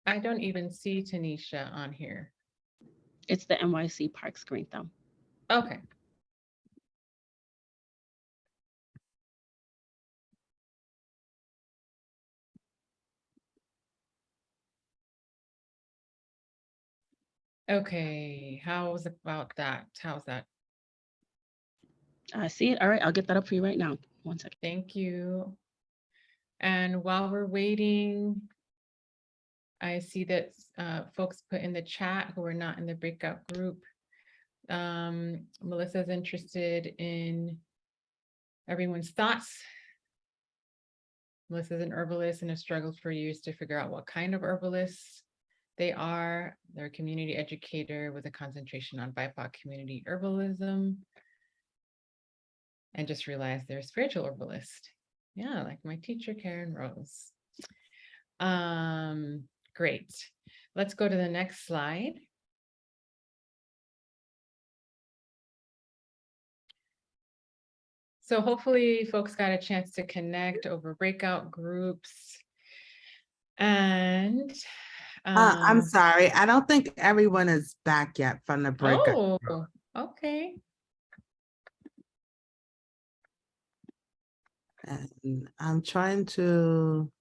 I don't even see Tanisha on here. It's the NYC Parks GreenThumb. Okay. Okay, how's about that? How's that? I see it. All right, I'll get that up for you right now. 1 second. Thank you. And while we're waiting, I see that folks put in the chat who are not in the breakout group. Melissa's interested in everyone's thoughts. Melissa's an herbalist and has struggled for years to figure out what kind of herbalist they are. They're a community educator with a concentration on BIPOC community herbalism. And just realized they're a spiritual herbalist. Yeah, like my teacher, Karen Rose. Great. Let's go to the next slide. So hopefully folks got a chance to connect over breakout groups. And I'm sorry. I don't think everyone is back yet from the breakup. oh, okay. And I'm trying to.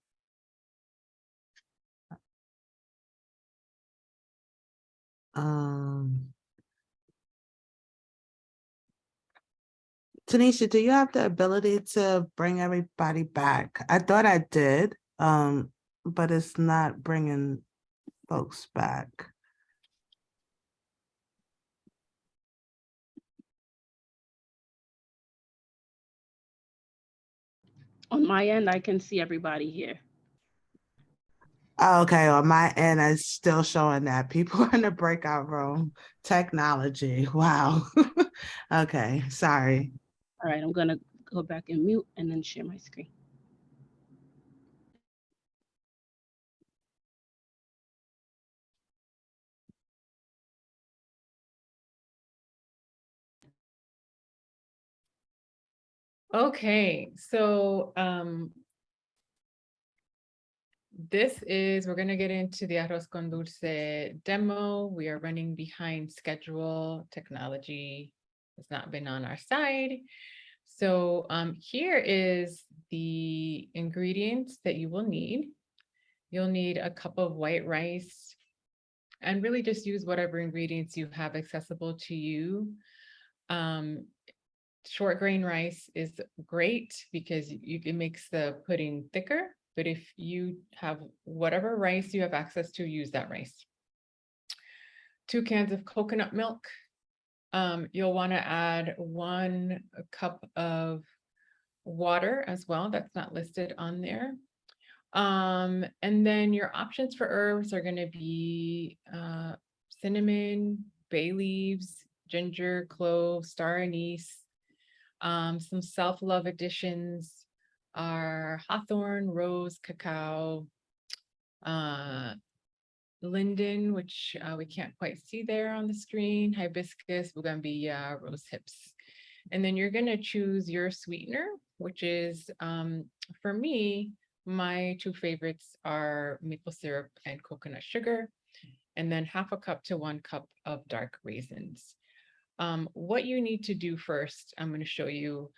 Tanisha, do you have the ability to bring everybody back? I thought I did, but it's not bringing folks back. On my end, I can see everybody here. Oh, okay, on my end, it's still showing that people are in the breakout room. Technology, wow. Okay, sorry. All right, I'm gonna go back and mute and then share my screen. Okay, so we're gonna get into the arroz con dulce demo. We are running behind schedule. Technology has not been on our side. So here is the ingredients that you will need. You'll need a cup of white rice, and really just use whatever ingredients you have accessible to you. Short grain rice is great because it makes the pudding thicker, but if you have whatever rice you have access to, use that rice. 2 cans of coconut milk. You'll want to add 1 cup of water as well. That's not listed on there. And then your options for herbs are going to be cinnamon, bay leaves, ginger, clove, star anise. Some self-love additions are hawthorn, rose, cacao, linden, which we can't quite see there on the screen, hibiscus, bougainvillea, rose hips. And then you're going to choose your sweetener, which is, for me, my 2 favorites are maple syrup and coconut sugar, and then 1/2 cup to 1 cup of dark raisins. What you need to do first, I'm going to show you,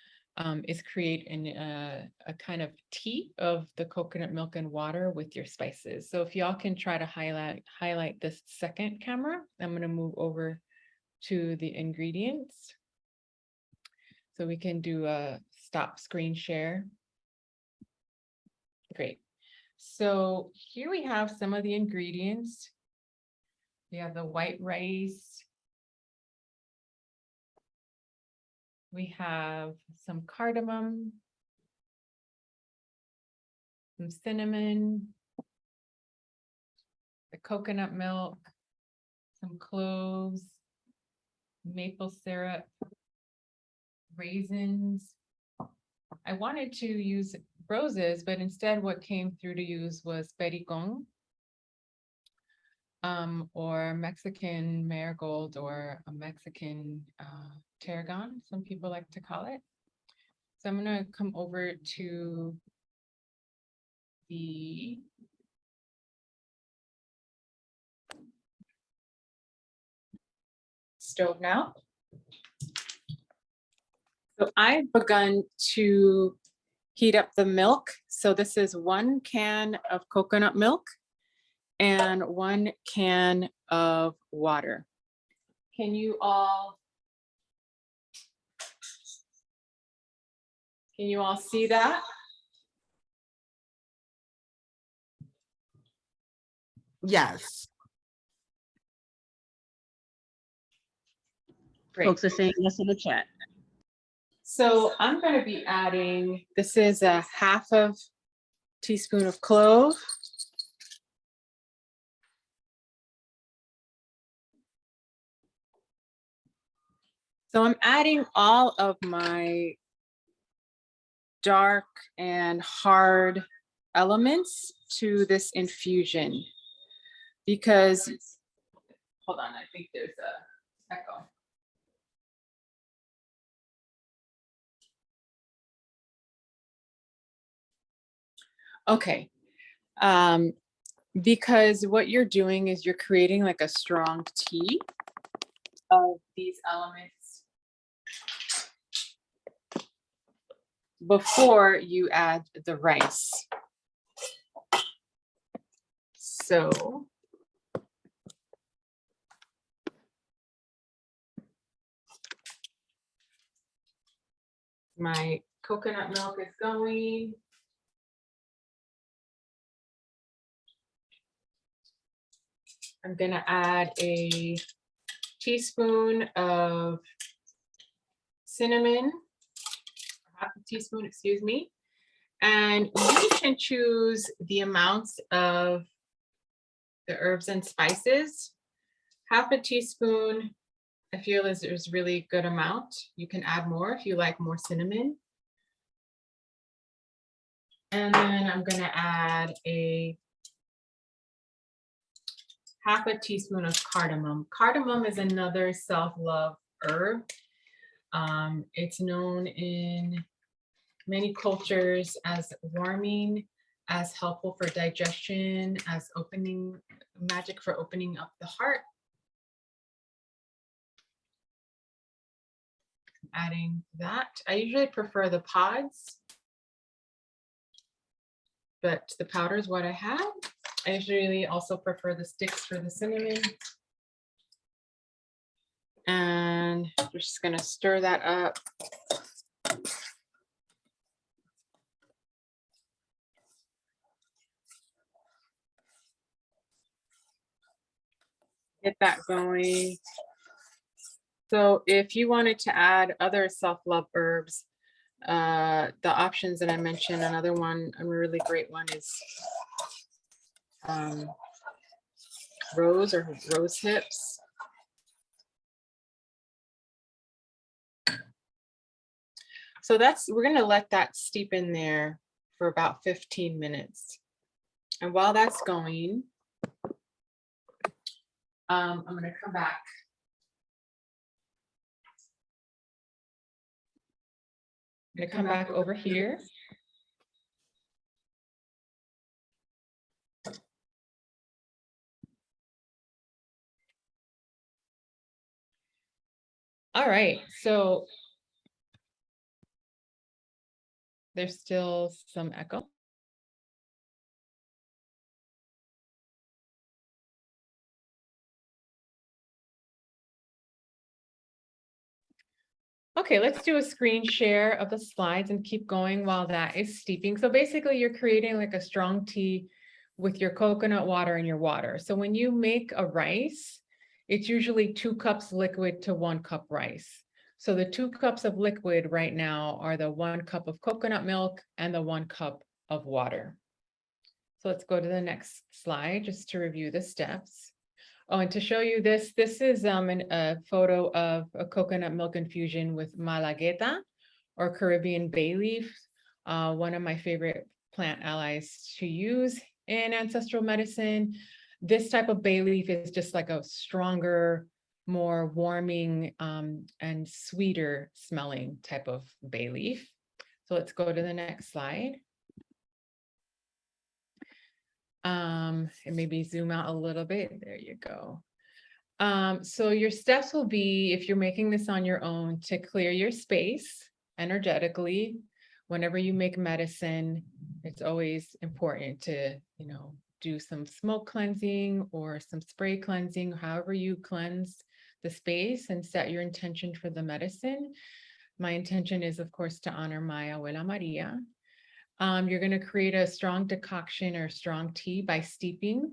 is create a kind of tea of the coconut milk and water with your spices. So if y'all can try to highlight this second camera, I'm going to move over to the ingredients. So we can do a stop screen share. Great. So here we have some of the ingredients. We have the white rice. We have some cardamom, some cinnamon, the coconut milk, some cloves, maple syrup, raisins. I wanted to use roses, but instead what came through to use was pericon, or Mexican marigold, or a Mexican tarragon, some people like to call it. So I'm going to come over to the stove now. So I've begun to heat up the milk. So this is 1 can of coconut milk and 1 can of water. Can you all see that? Yes. Great. Folks are saying yes in the chat. So I'm going to be adding, this is a 1/2 teaspoon of clove. So I'm adding all of my dark and hard elements to this infusion because, hold on, I think there's a echo. Okay, because what you're doing is you're creating like a strong tea of these elements. before you add the rice. So my coconut milk is going. I'm gonna add a teaspoon of cinnamon, half a teaspoon, excuse me. And you can choose the amounts of the herbs and spices. Half a teaspoon, I feel is a really good amount. You can add more if you like more cinnamon. And then I'm gonna add a half a teaspoon of cardamom. Cardamom is another self-love herb. It's known in many cultures as warming, as helpful for digestion, as opening, magic for opening up the heart. Adding that. I usually prefer the pods, but the powder is what I have. I usually also prefer the sticks for the cinnamon. And we're just gonna stir that up. Get that going. So if you wanted to add other self-love herbs, the options that I mentioned, another one, a really great one is rose or rose hips. So we're gonna let that steep in there for about 15 minutes. And while that's going, I'm gonna come back. I'm gonna come back over here. All right, so there's still some echo. Okay, let's do a screen share of the slides and keep going while that is steeping. So basically you're creating like a strong tea with your coconut water and your water. So when you make a rice, it's usually 2 cups liquid to 1 cup rice. So the 2 cups of liquid right now are the 1 cup of coconut milk and the 1 cup of water. So let's go to the next slide just to review the steps. Oh, and to show you this, this is a photo of a coconut milk infusion with malagueta or Caribbean bay leaf, one of my favorite plant allies to use in ancestral medicine. This type of bay leaf is just like a stronger, more warming and sweeter smelling type of bay leaf. So let's go to the next slide. And maybe zoom out a little bit. There you go. So your steps will be, if you're making this on your own, to clear your space energetically. Whenever you make medicine, it's always important to, do some smoke cleansing or some spray cleansing, however you cleanse the space and set your intention for the medicine. My intention is, of course, to honor my Abuela Maria. You're going to create a strong decoction or strong tea by steeping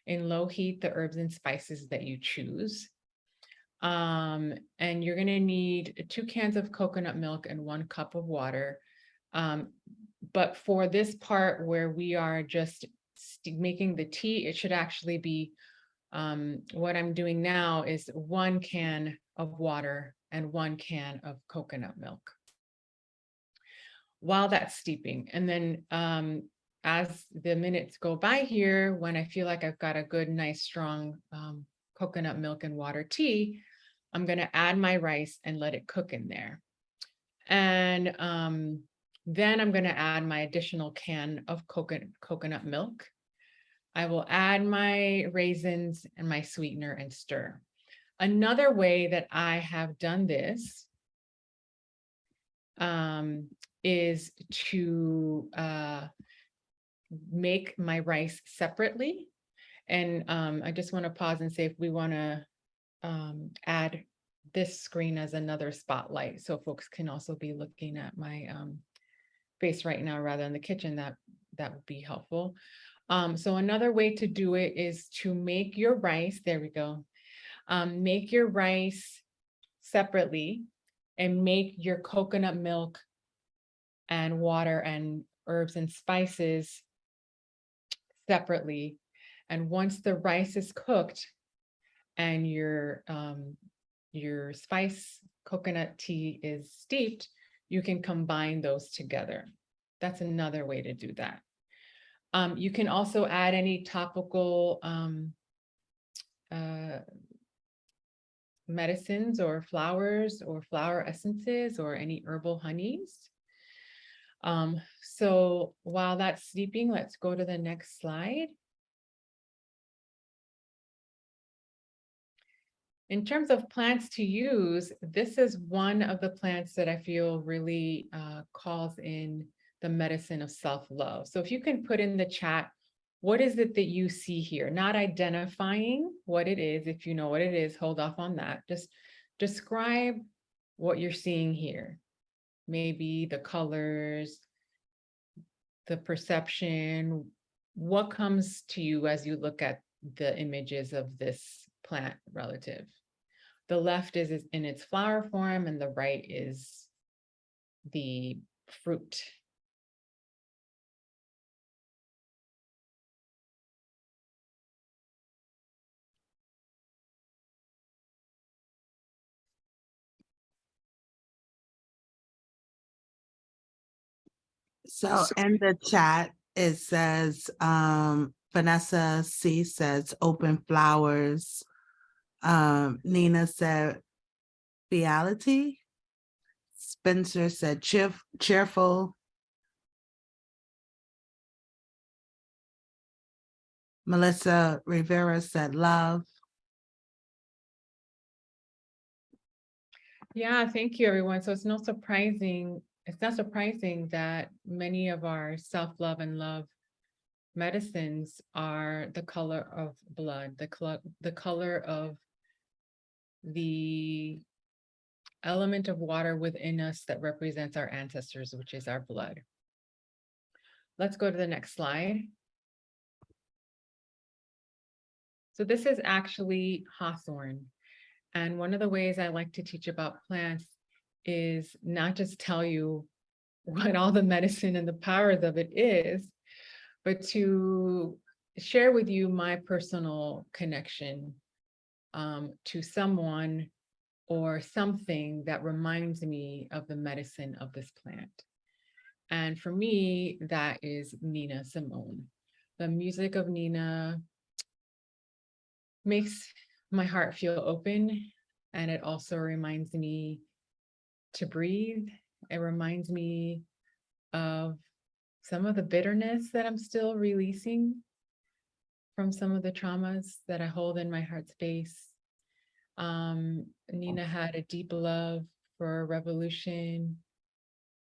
in low heat the herbs and spices that you choose. And you're going to need 2 cans of coconut milk and 1 cup of water. But for this part where we are just making the tea, it should actually be, what I'm doing now is 1 can of water and 1 can of coconut milk while that's steeping. And then as the minutes go by here, when I feel like I've got a good, nice, strong coconut milk and water tea, I'm going to add my rice and let it cook in there. And then I'm going to add my additional can of coconut milk. I will add my raisins and my sweetener and stir. Another way that I have done this is to make my rice separately. And I just want to pause and say if we want to add this screen as another spotlight, so folks can also be looking at my face right now rather than the kitchen, that would be helpful. So another way to do it is to make your rice, there we go, make your rice separately and make your coconut milk and water and herbs and spices separately. And once the rice is cooked and your spice coconut tea is steeped, you can combine those together. That's another way to do that. You can also add any topical medicines or flowers or flower essences or any herbal honeys. So while that's steeping, let's go to the next slide. In terms of plants to use, this is one of the plants that I feel really calls in the medicine of self-love. So if you can put in the chat, what is it that you see here? Not identifying what it is. If you know what it is, hold off on that. Just describe what you're seeing here. Maybe the colors, the perception, what comes to you as you look at the images of this plant relative. The left is in its flower form and the right is the fruit. So in the chat, it says, Vanessa C says open flowers. Nina said reality. Spencer said cheerful. Melissa Rivera said love. Yeah, thank you, everyone. So it's not surprising that many of our self-love and love medicines are the color of blood, the color of the element of water within us that represents our ancestors, which is our blood. Let's go to the next slide. So this is actually hawthorn. And one of the ways I like to teach about plants is not just tell you what all the medicine and the powers of it is, but to share with you my personal connection to someone or something that reminds me of the medicine of this plant. And for me, that is Nina Simone. The music of Nina makes my heart feel open, and it also reminds me to breathe. It reminds me of some of the bitterness that I'm still releasing from some of the traumas that I hold in my heart space. Nina had a deep love for revolution,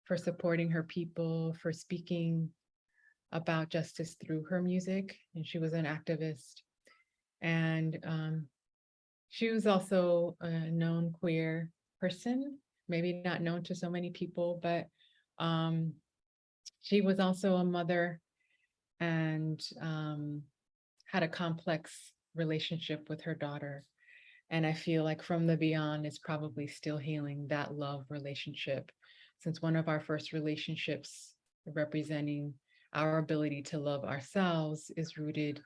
for supporting her people, for speaking about justice through her music, and she was an activist. And she was also a known queer person, maybe not known to so many people, but she was also a mother and had a complex relationship with her daughter. And I feel like From the Beyond is probably still healing that love relationship, since one of our first relationships representing our ability to love ourselves is rooted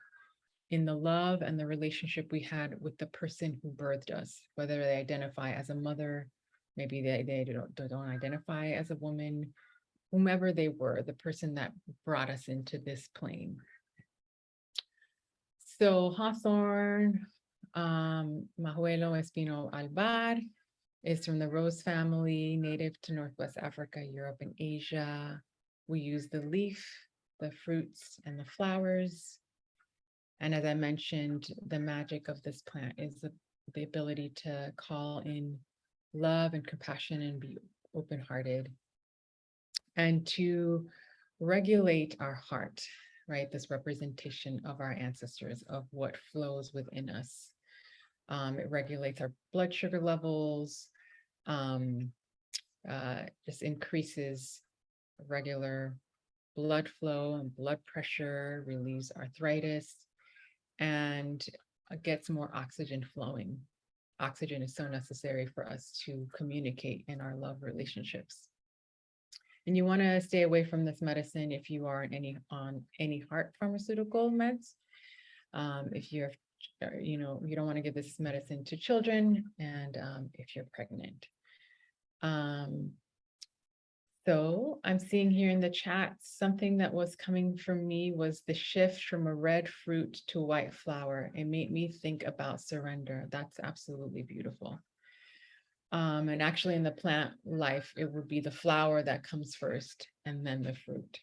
in the love and the relationship we had with the person who birthed us, whether they identify as a mother, maybe they don't identify as a woman, whomever they were, the person that brought us into this plane. So hawthorn, Majuelo Espino albar, is from the rose family, native to Northwest Africa, Europe, and Asia. We use the leaf, the fruits, and the flowers. And as I mentioned, the magic of this plant is the ability to call in love and compassion and be open-hearted. and to regulate our heart, right? This representation of our ancestors, of what flows within us. It regulates our blood sugar levels, just increases regular blood flow and blood pressure, relieves arthritis, and gets more oxygen flowing. Oxygen is so necessary for us to communicate in our love relationships. And you want to stay away from this medicine if you are on any heart pharmaceutical meds. If you're, you don't want to give this medicine to children, and if you're pregnant. So I'm seeing here in the chat, something that was coming from me was the shift from a red fruit to white flower. It made me think about surrender. That's absolutely beautiful. And actually in the plant life, it would be the flower that comes first and then the fruit.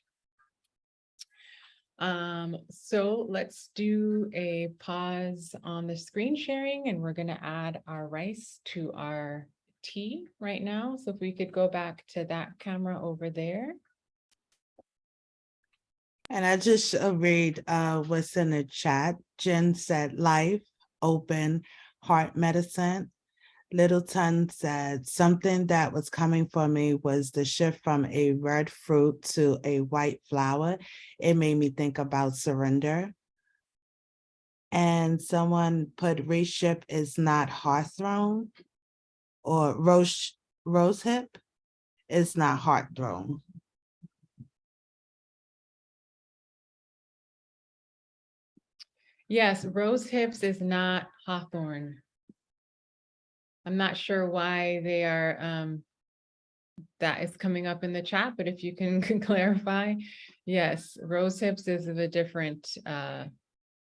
So let's do a pause on the screen sharing, and we're going to add our rice to our tea right now. So if we could go back to that camera over there. And I just read what's in the chat. Jen said life, open, heart medicine. Littleton said something that was coming for me was the shift from a red fruit to a white flower. It made me think about surrender. And someone put reship is not heartthrown, or rose hip is not heartthrown. Yes, rose hips is not hawthorn. I'm not sure why they are, that is coming up in the chat, but if you can clarify, yes, rose hips is of a different,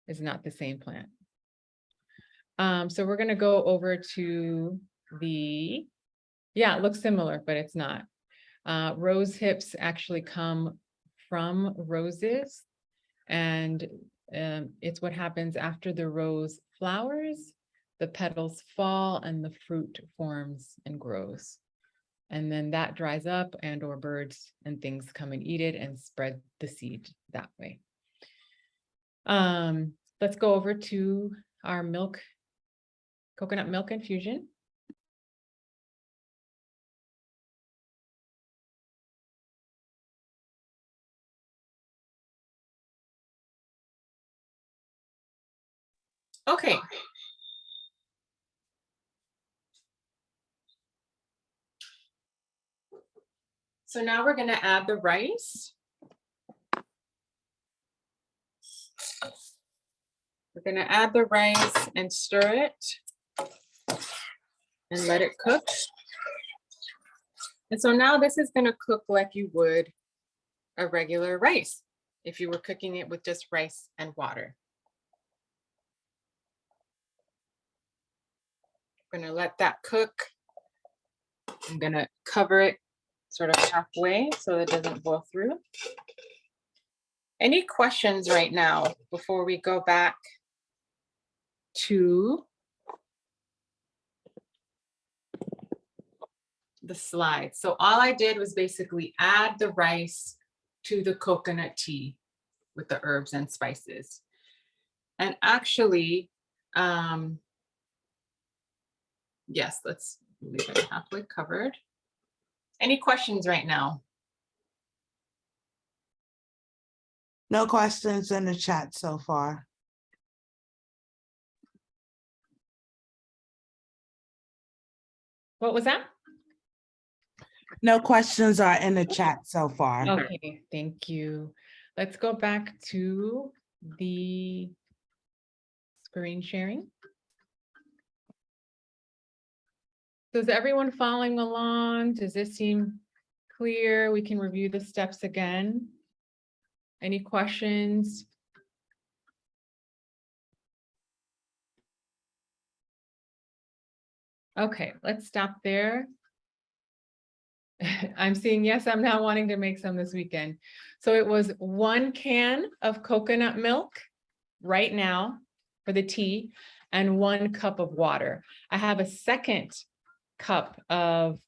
is not the same plant. So we're gonna go over to the, yeah, it looks similar, but it's not. Rose hips actually come from roses, and it's what happens after the rose flowers, the petals fall and the fruit forms and grows. And then that dries up, and or birds and things come and eat it and spread the seed that way. Let's go over to our milk, coconut milk infusion. Okay. So now we're going to add the rice. We're going to add the rice and stir it and let it cook. And so now this is going to cook like you would a regular rice if you were cooking it with just rice and water. I'm going to let that cook. I'm going to cover it sort of halfway so it doesn't boil through. Any questions right now before we go back to the slides? So all I did was basically add the rice to the coconut tea with the herbs and spices. And actually, yes, let's leave it halfway covered. Any questions right now? No questions in the chat so far. What was that? No questions are in the chat so far. Okay, thank you. Let's go back to the screen sharing. So is everyone following along? Does this seem clear? We can review the steps again. Any questions? Okay, let's stop there. I'm seeing yes, I'm now wanting to make some this weekend. So it was 1 can of coconut milk right now for the tea and 1 cup of water. I have a second cup of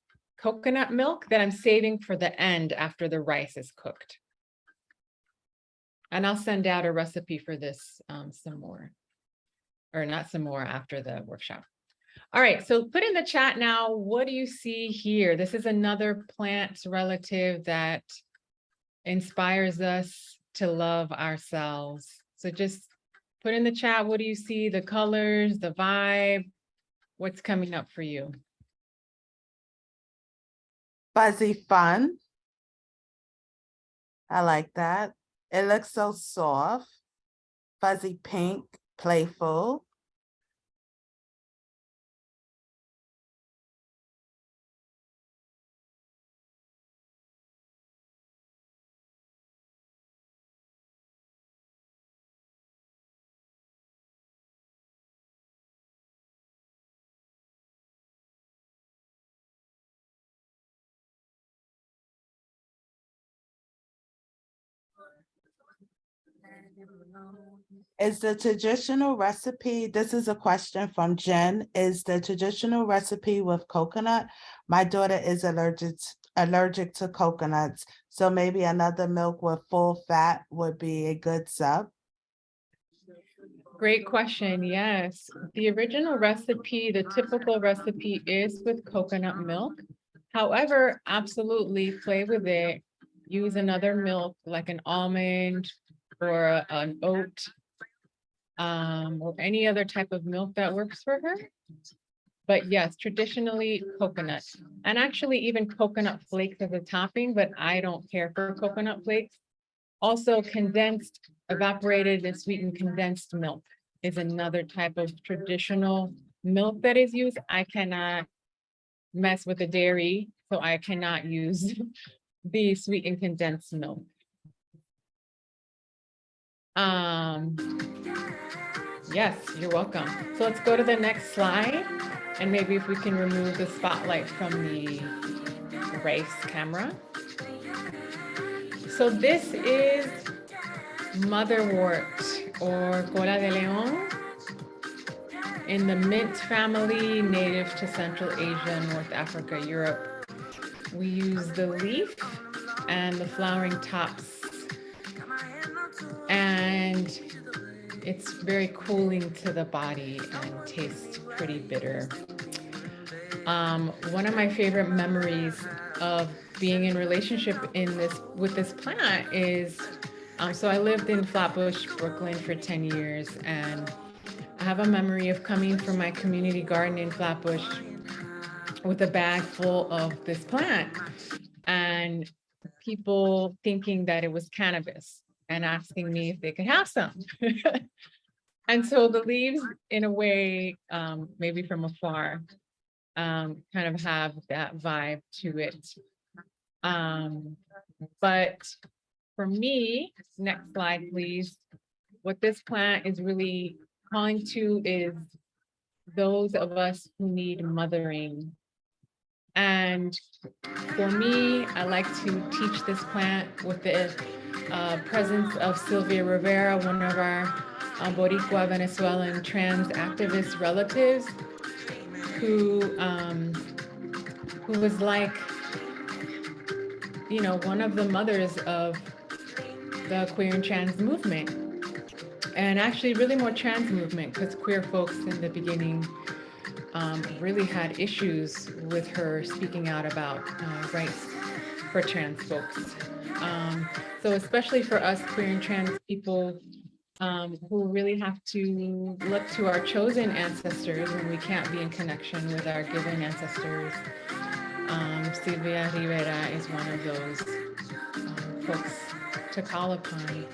coconut milk that I'm saving for the end after the rice is cooked. And I'll send out a recipe for this some more, or not some more after the workshop. All right, so put in the chat now, what do you see here? This is another plant relative that inspires us to love ourselves. So just put in the chat, what do you see? The colors, the vibe, what's coming up for you? Fuzzy fun. I like that. It looks so soft. Fuzzy pink, playful. Is the traditional recipe, this is a question from Jen, is the traditional recipe with coconut? My daughter is allergic to coconuts, so maybe another milk with full fat would be a good sub. Great question. Yes, the original recipe, the typical recipe is with coconut milk. However, absolutely play with it. Use another milk like an almond or an oat, or any other type of milk that works for her. But yes, traditionally coconut, and actually even coconut flakes as a topping, but I don't care for coconut flakes. Also condensed, evaporated and sweetened condensed milk is another type of traditional milk that is used. I cannot mess with the dairy, so I cannot use the sweetened condensed milk. Yes, you're welcome. So let's go to the next slide. And maybe if we can remove the spotlight from the rice camera. So this is motherwort or cola de león in the mint family, native to Central Asia, North Africa, Europe. We use the leaf and the flowering tops. And it's very cooling to the body and tastes pretty bitter. One of my favorite memories of being in relationship with this plant is, so I lived in Flatbush, Brooklyn for 10 years, and I have a memory of coming from my community garden in Flatbush with a bag full of this plant and people thinking that it was cannabis and asking me if they could have some. And so the leaves, in a way, maybe from afar, kind of have that vibe to it. But for me, next slide, please. What this plant is really calling to is those of us who need mothering. And for me, I like to teach this plant with the presence of Sylvia Rivera, one of our Boricua Venezuelan trans activist relatives, who was like, you know, one of the mothers of the queer and trans movement, and actually really more trans movement, because queer folks in the beginning really had issues with her speaking out about rights for trans folks. So especially for us queer and trans people who really have to look to our chosen ancestors when we can't be in connection with our given ancestors. Sylvia Rivera is one of those folks to call upon.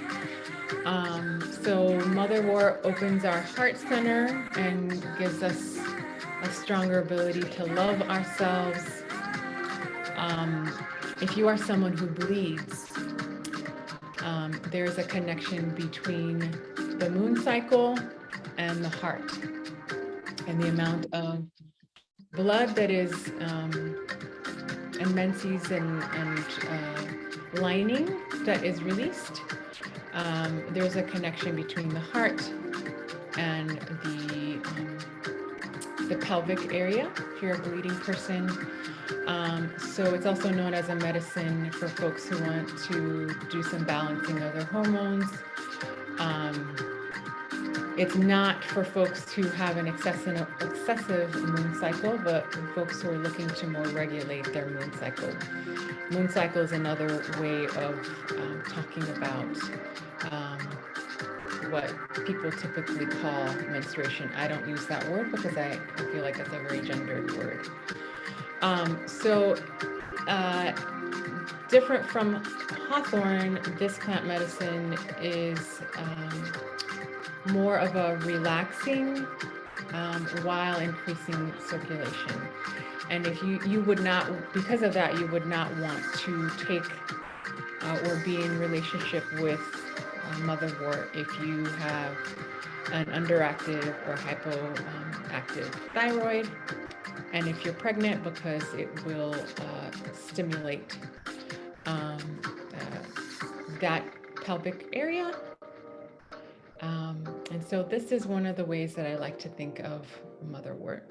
So Motherwort opens our heart center and gives us a stronger ability to love ourselves. If you are someone who bleeds, there's a connection between the moon cycle and the heart, and the amount of blood that is and menses and lining that is released. There's a connection between the heart and the pelvic area if you're a bleeding person. So it's also known as a medicine for folks who want to do some balancing of their hormones. It's not for folks who have an excessive moon cycle, but folks who are looking to more regulate their moon cycle. Moon cycle is another way of talking about what people typically call menstruation. I don't use that word because I feel like that's a very gendered word. Different from hawthorn, this plant medicine is more of a relaxing while increasing circulation. And if you would not, because of that, you would not want to take or be in relationship with motherwort if you have an underactive or hypoactive thyroid, and if you're pregnant, because it will stimulate that pelvic area. And so this is one of the ways that I like to think of motherwort.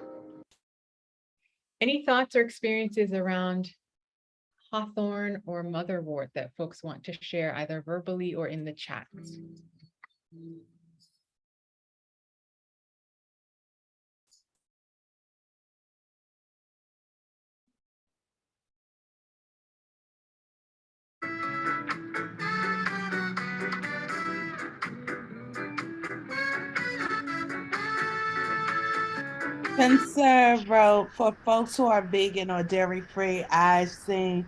Any thoughts or experiences around hawthorn or motherwort that folks want to share either verbally or in the chat? Spencer wrote, for folks who are vegan or dairy free, I've seen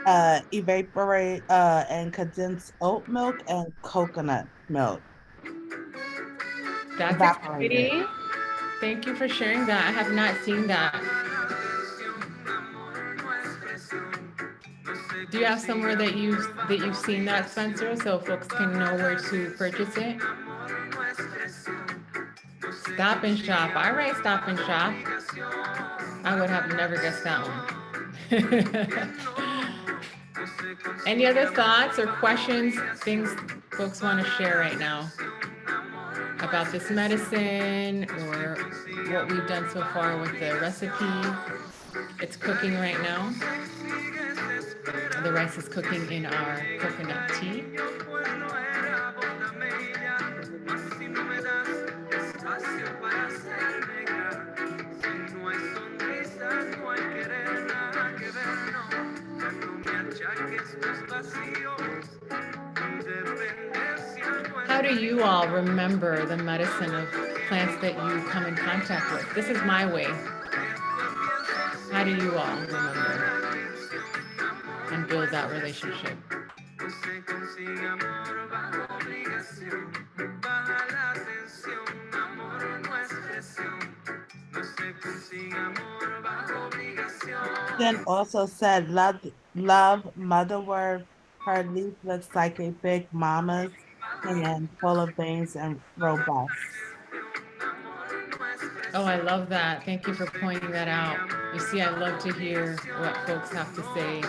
evaporate and condensed oat milk and coconut milk. That's Evaporated. exciting. Thank you for sharing that. I have not seen that. Do you have somewhere that you've seen that, Spencer, so folks can know where to purchase it? Stop and Shop. All right, Stop and Shop. I would have never guessed that one. Any other thoughts or questions, things folks want to share right now about this medicine or what we've done so far with the recipe? It's cooking right now. The rice is cooking in our coconut tea. How do you all remember the medicine of plants that you come in contact with? This is my way. How do you all remember and build that relationship? Then also said, love motherwort. Her leaf looks like a big mama's hand, full of veins and robust. Oh, I love that. Thank you for pointing that out. You see, I love to hear what folks have to say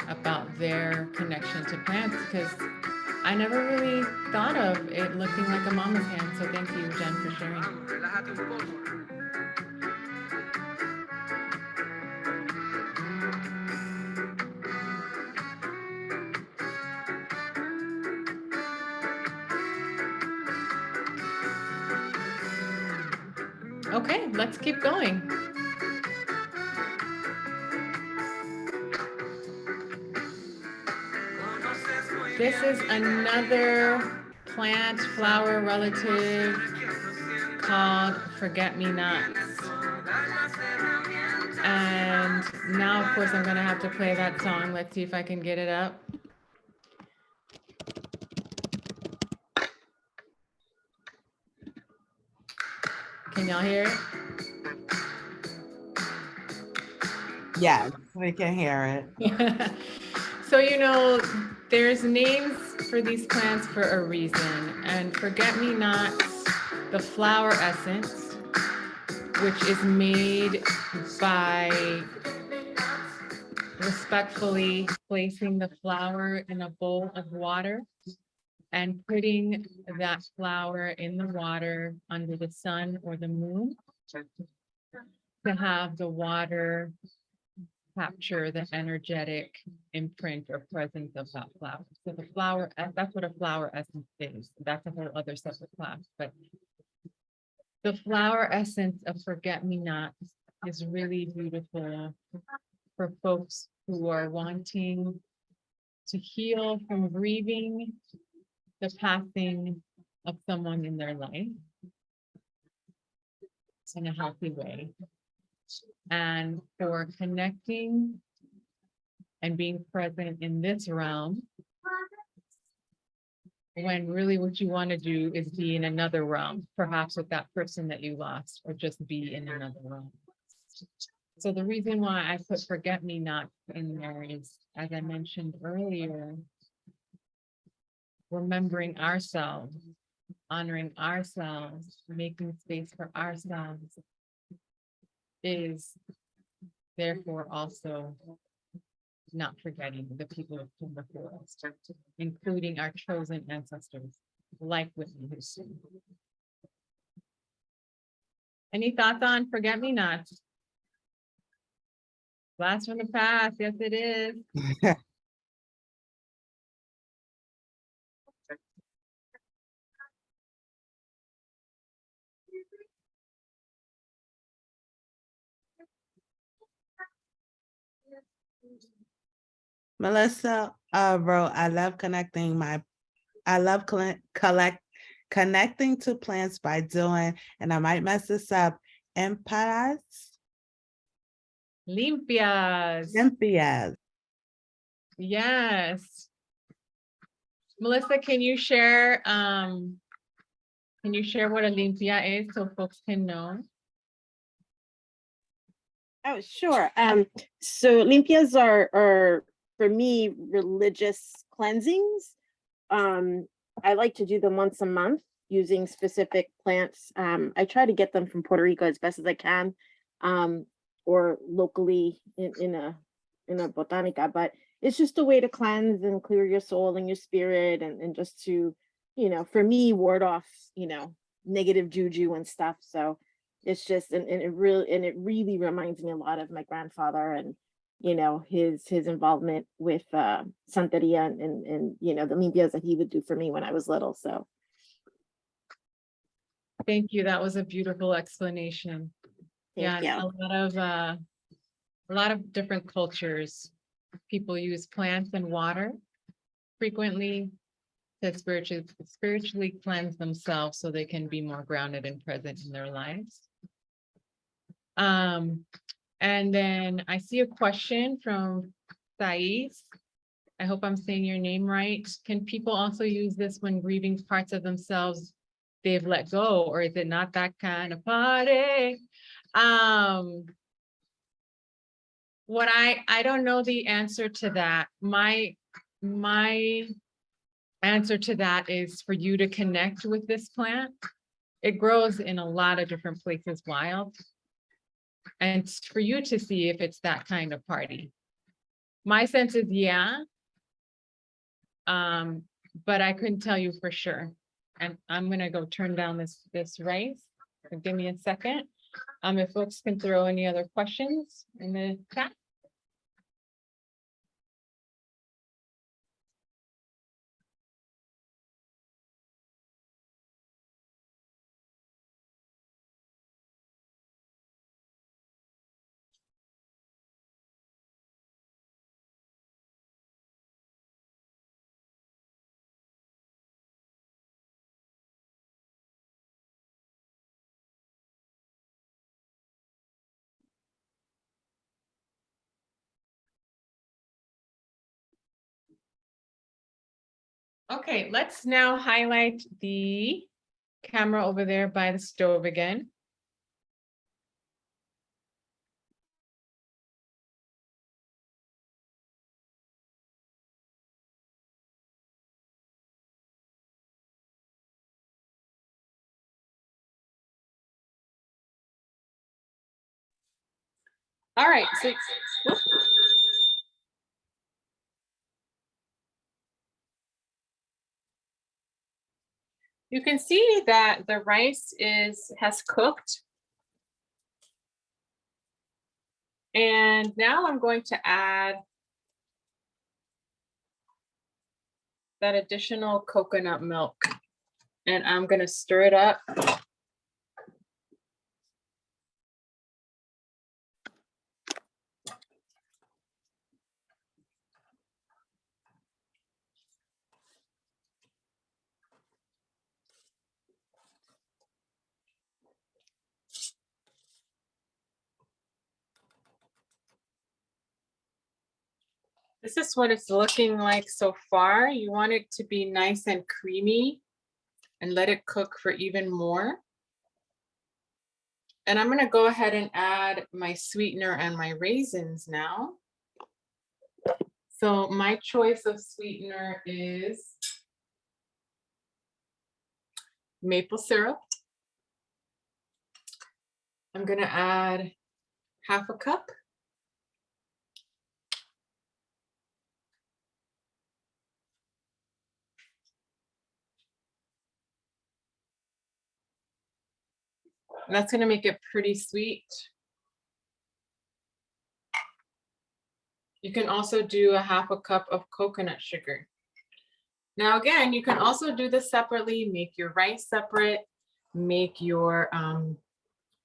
about their connection to plants, because I never really thought of it looking like a mama's hand. So thank you, Jen, for sharing. Okay, let's keep going. This is another plant flower relative called forget-me-nots. And now, of course, I'm gonna have to play that song. Let's see if I can get it up. Can y'all hear it? Yes, we can hear it. So, you know, there's names for these plants for a reason. And forget-me-nots, the flower essence, which is made by respectfully placing the flower in a bowl of water and putting that flower in the water under the sun or the moon. to have the water capture the energetic imprint or presence of that flower. So the flower, that's what a flower essence is. That's a whole other separate class, but the flower essence of forget-me-not is really beautiful for folks who are wanting to heal from grieving the passing of someone in their life in a healthy way, and for connecting and being present in this realm when really what you want to do is be in another realm, perhaps with that person that you lost, or just be in another realm. So the reason why I put forget me not in there is, as I mentioned earlier, remembering ourselves, honoring ourselves, making space for ourselves is therefore also not forgetting the people who came before us, including our chosen ancestors, like Whitney Houston. Any thoughts on forget me not? Blast from the past, yes it is. Melissa wrote, I love connecting connecting to plants by doing, and I might mess this up, empadas. Limpias. Limpias. Yes. Melissa, can you share what a limpia is so folks can know? Oh, sure. So limpias are for me religious cleansings. I like to do them once a month using specific plants. I try to get them from Puerto Rico as best as I can, or locally in a botanica. But it's just a way to cleanse and clear your soul and your spirit, and just to, for me, ward off, negative juju and stuff. So it's just, and it really reminds me a lot of my grandfather and his involvement with Santeria and the limpias that he would do for me when I was little. So Thank you. That was a beautiful explanation. thank you. A lot of different cultures, people use plants and water frequently to spiritually cleanse themselves so they can be more grounded and present in their lives. And then I see a question from Thais. I hope I'm saying your name right. Can people also use this when grieving parts of themselves they've let go, or is it not that kind of party? What I don't know the answer to that. My answer to that is for you to connect with this plant. It grows in a lot of different places wild. And for you to see if it's that kind of party. My sense is yeah. But I couldn't tell you for sure. And I'm gonna go turn down this rice. So give me a second. If folks can throw any other questions in the chat. Okay, let's now highlight the camera over there by the stove again. All right, so you can see that the rice has cooked. And now I'm going to add that additional coconut milk, and I'm going to stir it up. This is what it's looking like so far. You want it to be nice and creamy and let it cook for even more. And I'm going to go ahead and add my sweetener and my raisins now. So my choice of sweetener is maple syrup. I'm going to add half a cup. And that's going to make it pretty sweet. You can also do a half a cup of coconut sugar. Now, again, you can also do this separately, make your rice separate, make your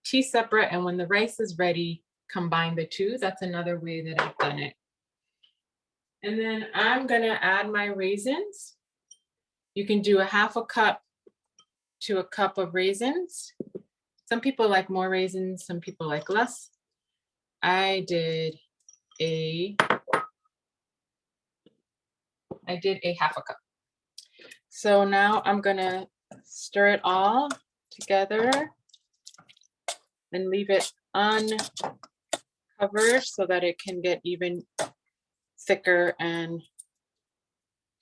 tea separate, and when the rice is ready, combine the two. That's another way that I've done it. And then I'm gonna add my raisins. You can do a half a cup to a cup of raisins. Some people like more raisins, some people like less. I did a half a cup. So now I'm gonna stir it all together and leave it uncovered so that it can get even thicker and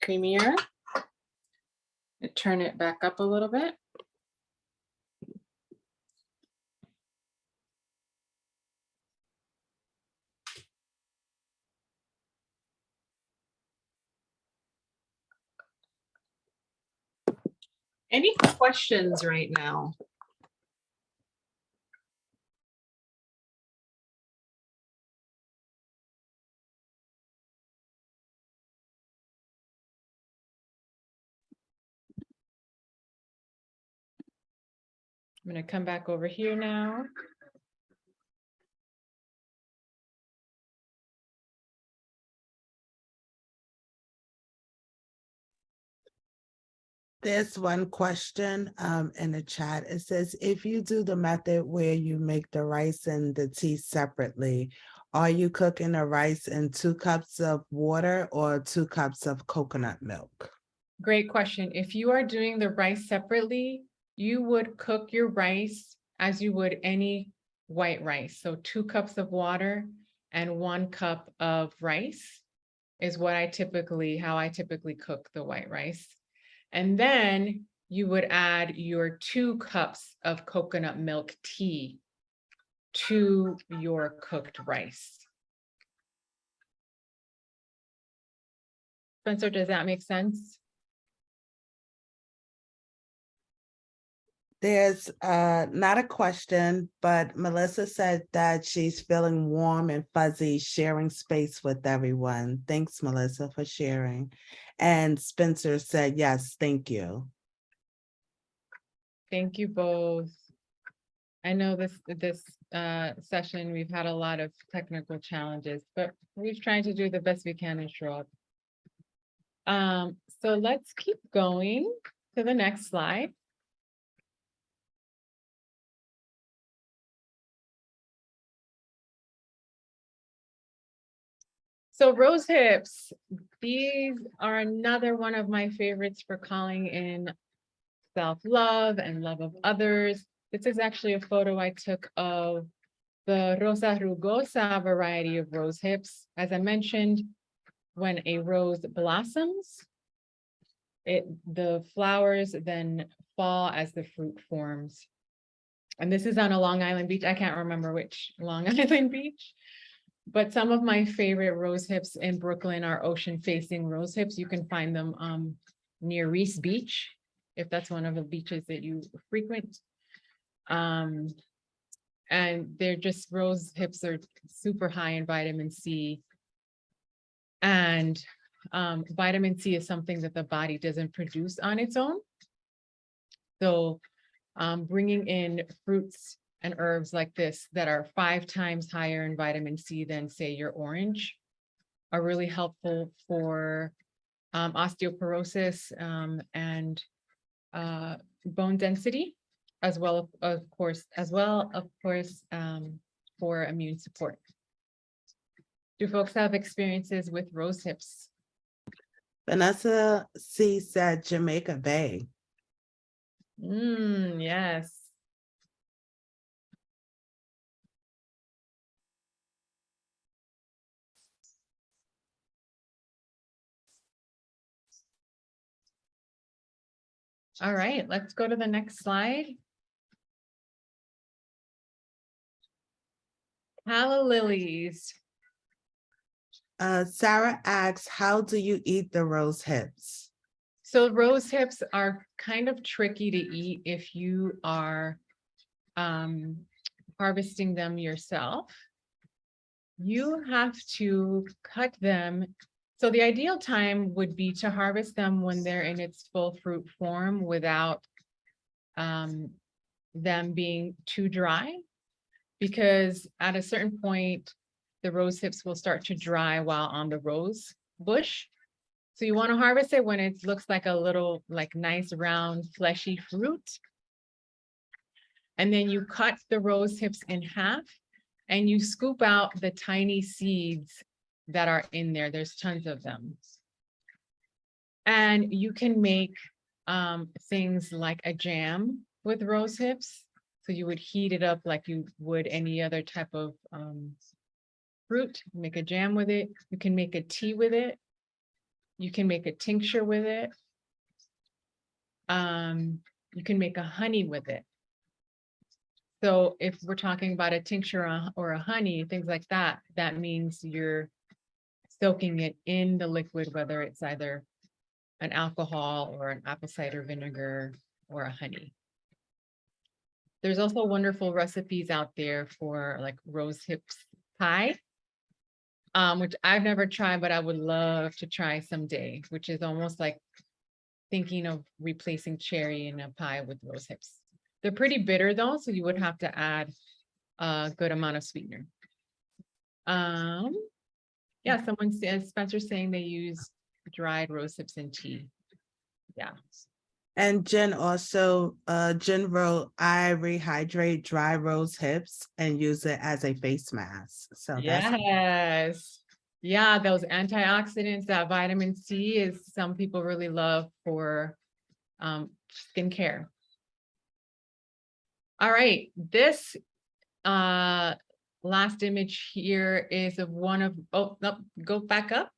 creamier. And turn it back up a little bit. Any questions right now? I'm going to come back over here now. There's one question in the chat. It says, if you do the method where you make the rice and the tea separately, are you cooking the rice in 2 cups of water or 2 cups of coconut milk? Great question. If you are doing the rice separately, you would cook your rice as you would any white rice. So 2 cups of water and 1 cup of rice is what how I typically cook the white rice. And then you would add your 2 cups of coconut milk tea to your cooked rice. Spencer, does that make sense? There's not a question, but Melissa said that she's feeling warm and fuzzy sharing space with everyone. Thanks, Melissa, for sharing. And Spencer said, yes, thank you. Thank you both. I know this session, we've had a lot of technical challenges, but we're trying to do the best we can and show up. So let's keep going to the next slide. So rose hips, these are another one of my favorites for calling in self-love and love of others. This is actually a photo I took of the Rosa rugosa variety of rose hips. As I mentioned, when a rose blossoms, the flowers then fall as the fruit forms. And this is on a Long Island beach. I can't remember which Long Island beach. But some of my favorite rose hips in Brooklyn are ocean-facing rose hips. You can find them near Reese Beach, if that's one of the beaches that you frequent. And And they're just, rose hips are super high in vitamin C. And vitamin C is something that the body doesn't produce on its own. So bringing in fruits and herbs like this that are 5 times higher in vitamin C than, say, your orange are really helpful for osteoporosis and bone density, as well, of course, for immune support. Do folks have experiences with rose hips? Vanessa C said Jamaica Bay. Yes. All right, let's go to the next slide. Calla lilies. Sarah asks, how do you eat the rose hips? So rose hips are kind of tricky to eat if you are harvesting them yourself. You have to cut them. So the ideal time would be to harvest them when they're in its full fruit form without them being too dry, because at a certain point, the rose hips will start to dry while on the rose bush. So you want to harvest it when it looks like a little, like, nice, round, fleshy fruit. And then you cut the rose hips in half and you scoop out the tiny seeds that are in there. There's tons of them. And you can make things like a jam with rose hips. So you would heat it up like you would any other type of fruit, make a jam with it. You can make a tea with it. You can make a tincture with it. You can make a honey with it. So if we're talking about a tincture or a honey, things like that, that means you're soaking it in the liquid, whether it's either an alcohol or an apple cider vinegar or a honey. There's also wonderful recipes out there for like rose hips pie, which I've never tried, but I would love to try someday, which is almost like thinking of replacing cherry in a pie with rose hips. They're pretty bitter though, so you would have to add a good amount of sweetener. Yeah, someone says, Spencer's saying they use dried rose hips in tea. Yeah. And Jen also, Jen wrote, I rehydrate dry rose hips and use it as a face mask. So that's Yes. Yeah, those antioxidants, that vitamin C is some people really love for skincare. All right, this last image here is of one of, oh, no, go back up.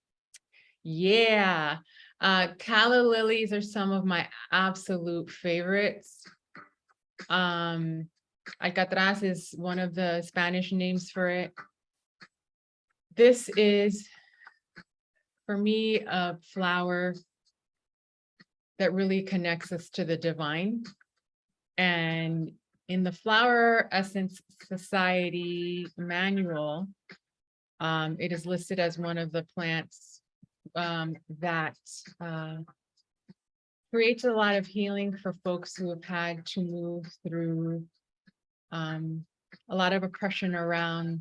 Yeah, calla lilies are some of my absolute favorites. Alcatraz is one of the Spanish names for it. This is, for me, a flower that really connects us to the divine. And in the Flower Essence Society manual, it is listed as one of the plants that creates a lot of healing for folks who have had to move through a lot of oppression around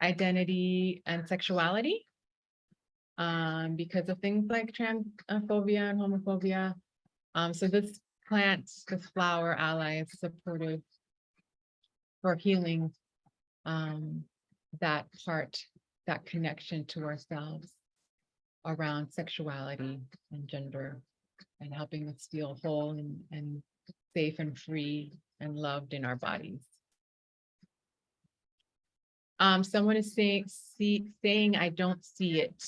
identity and sexuality because of things like transphobia and homophobia. So this plant, this flower ally, is supportive for healing that part, that connection to ourselves around sexuality and gender, and helping us feel whole and safe and free and loved in our bodies. Someone is saying I don't see it.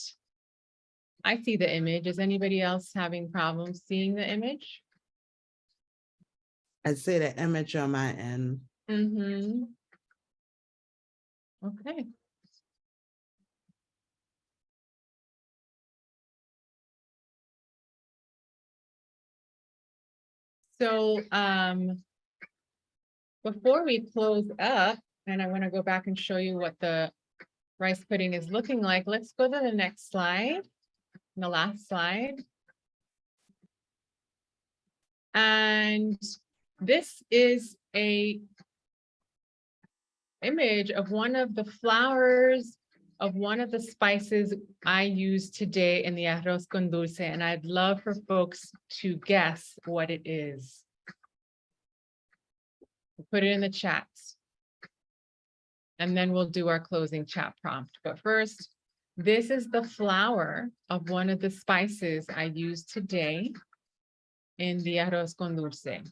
I see the image. Is anybody else having problems seeing the image? I see the image on my end. Mm-hmm. Okay. So before we close up, and I want to go back and show you what the rice pudding is looking like, let's go to the next slide, the last slide. And this is a image of one of the flowers of one of the spices I use today in the arroz con dulce, and I'd love for folks to guess what it is. Put it in the chat. And then we'll do our closing chat prompt. But first, this is the flower of one of the spices I use today in the arroz con dulce.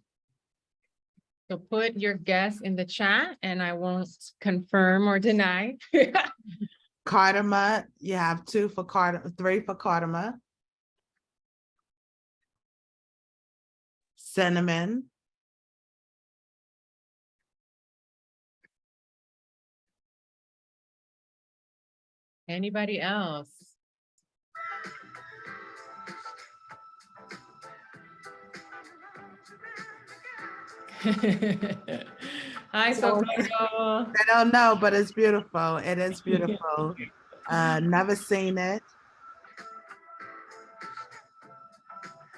So put your guess in the chat and I won't confirm or deny. Cardamom, you have 2 for cardamom, 3 for cardamom. Cinnamon. Anybody else? Hi, Socorro. I don't know, but it's beautiful. It is beautiful. Never seen it.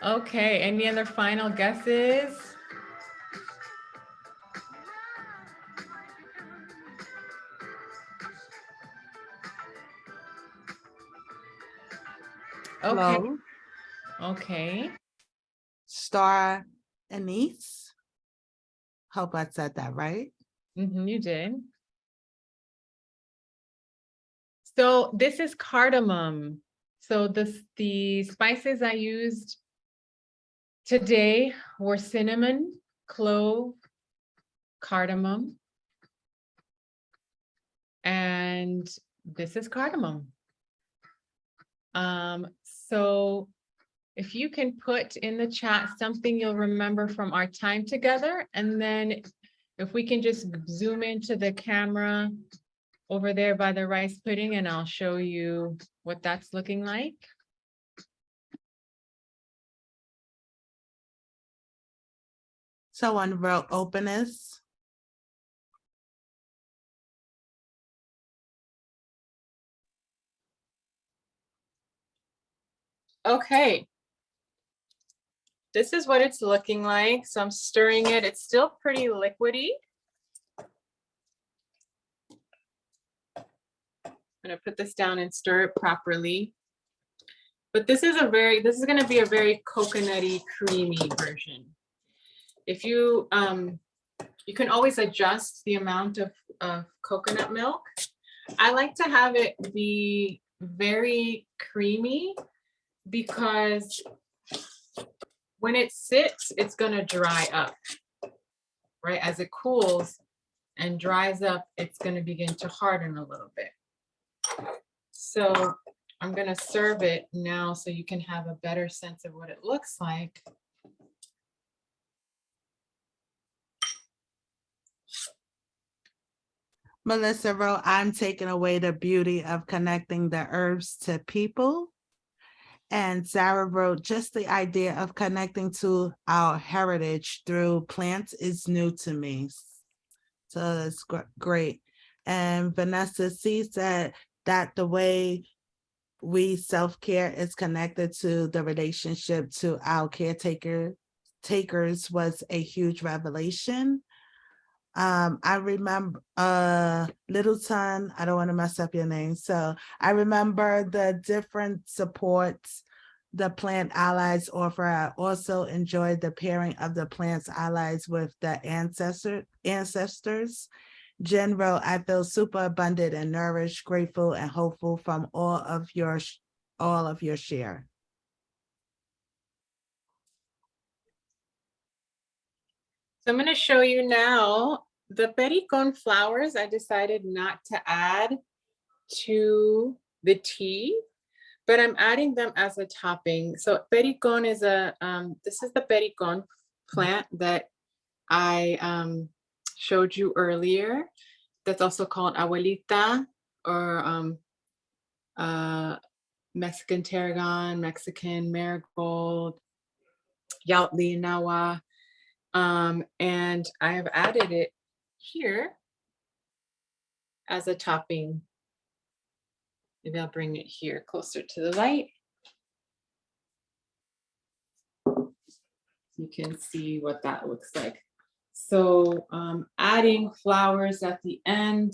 Okay, any other final guesses? Okay, Clove, okay. star anise. Hope I said that right. You did. So this is cardamom. So the spices I used today were cinnamon, clove, cardamom, and this is cardamom. So if you can put in the chat something you'll remember from our time together, and then if we can just zoom into the camera over there by the rice pudding, and I'll show you what that's looking like. Someone wrote openness. Okay. This is what it's looking like. So I'm stirring it. It's still pretty liquidy. I'm gonna put this down and stir it properly. But this is going to be a very coconutty, creamy version. If you, you can always adjust the amount of coconut milk. I like to have it be very creamy because when it sits, it's going to dry up, right? As it cools and dries up, it's going to begin to harden a little bit. So I'm going to serve it now so you can have a better sense of what it looks like. Melissa wrote, I'm taking away the beauty of connecting the herbs to people. And Sarah wrote, just the idea of connecting to our heritage through plants is new to me. So that's great. And Vanessa C said that the way we self-care is connected to the relationship to our takers was a huge revelation. I remember Littleton, I don't want to mess up your name. So I remember the different supports the plant allies offer. I also enjoyed the pairing of the plant's allies with the ancestors. Jen wrote, I feel super abundant and nourished, grateful and hopeful from all of your share. So I'm going to show you now the pericon flowers. I decided not to add to the tea, but I'm adding them as a topping. So pericon is this is the pericon plant that I showed you earlier. That's also called abuelita or Mexican tarragon, Mexican marigold, yautli, nawa. And I have added it here as a topping. Maybe I'll bring it here closer to the light. You can see what that looks like. So adding flowers at the end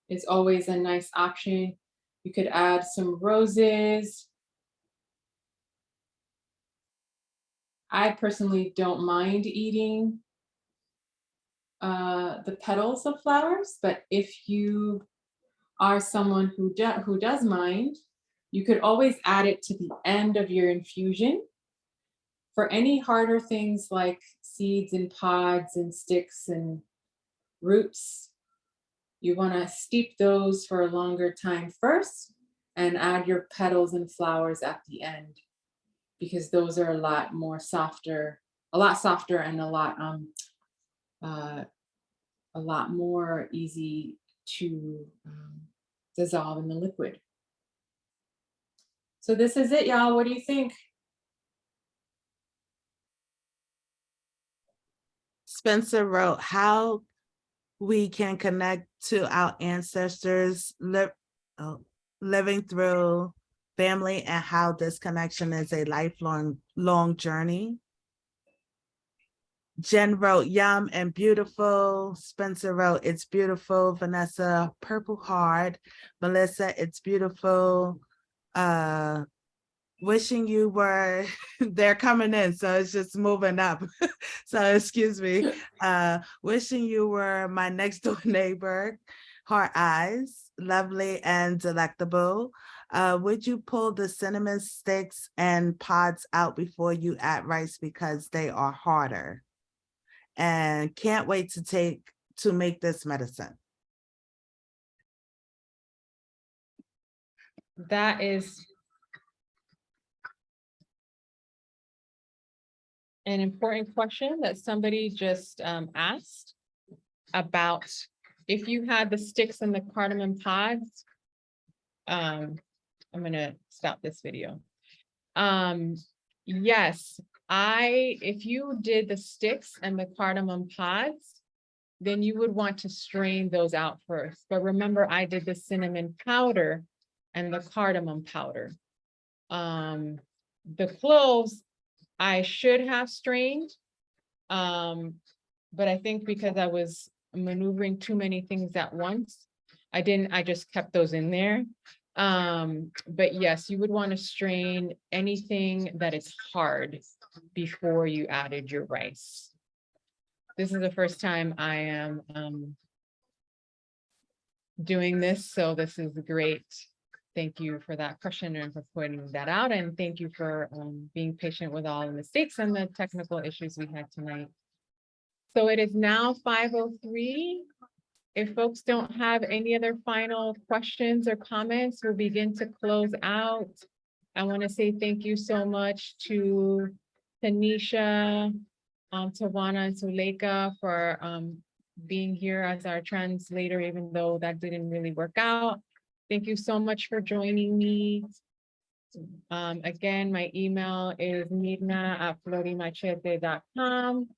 is always a nice option. You could add some roses. I personally don't mind eating the petals of flowers, but if you are someone who does mind, you could always add it to the end of your infusion. For any harder things like seeds and pods and sticks and roots, you want to steep those for a longer time first and add your petals and flowers at the end, because those are a lot softer and a lot more easy to dissolve in the liquid. So this is it, y'all. What do you think? Spencer wrote how we can connect to our ancestors living through family, and how this connection is a lifelong journey. Jen wrote yum and beautiful. Spencer wrote it's beautiful. Vanessa, purple heart. Melissa, it's beautiful. Wishing you were, they're coming in, so it's just moving up. So excuse me. Wishing you were my next door neighbor. Heart eyes, lovely and delectable. Would you pull the cinnamon sticks and pods out before you add rice because they are harder? And can't wait to make this medicine. That is an important question that somebody just asked about if you had the sticks and the cardamom pods. I'm gonna stop this video. Yes, if you did the sticks and the cardamom pods, then you would want to strain those out first. But remember, I did the cinnamon powder and the cardamom powder. The cloves, I should have strained, but I think because I was maneuvering too many things at once, I didn't, I just kept those in there. But yes, you would want to strain anything that is hard before you added your rice. This is the first time I am doing this, so this is great. Thank you for that question and for pointing that out. And thank you for being patient with all the mistakes and the technical issues we had tonight. So it is now 5:03. If folks don't have any other final questions or comments, we'll begin to close out. I want to say thank you so much to Tenisha, Twywana, and Zuleika for being here as our translator, even though that didn't really work out. Thank you so much for joining me. Again, my email is mirna@florimachete.com.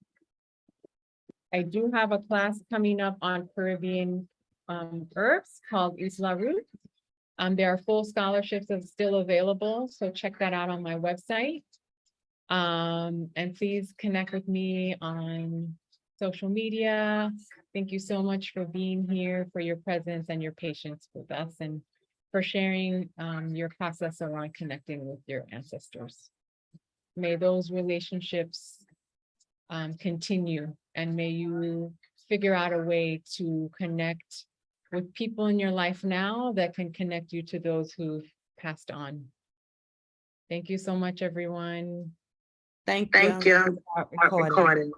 I do have a class coming up on Caribbean herbs called Isla Root. There are full scholarships that are still available, so check that out on my website. And please connect with me on social media. Thank you so much for being here, for your presence and your patience with us, and for sharing your process around connecting with your ancestors. May those relationships continue, and may you figure out a way to connect with people in your life now that can connect you to those who've passed on. Thank you so much, everyone. Thank you. Recording.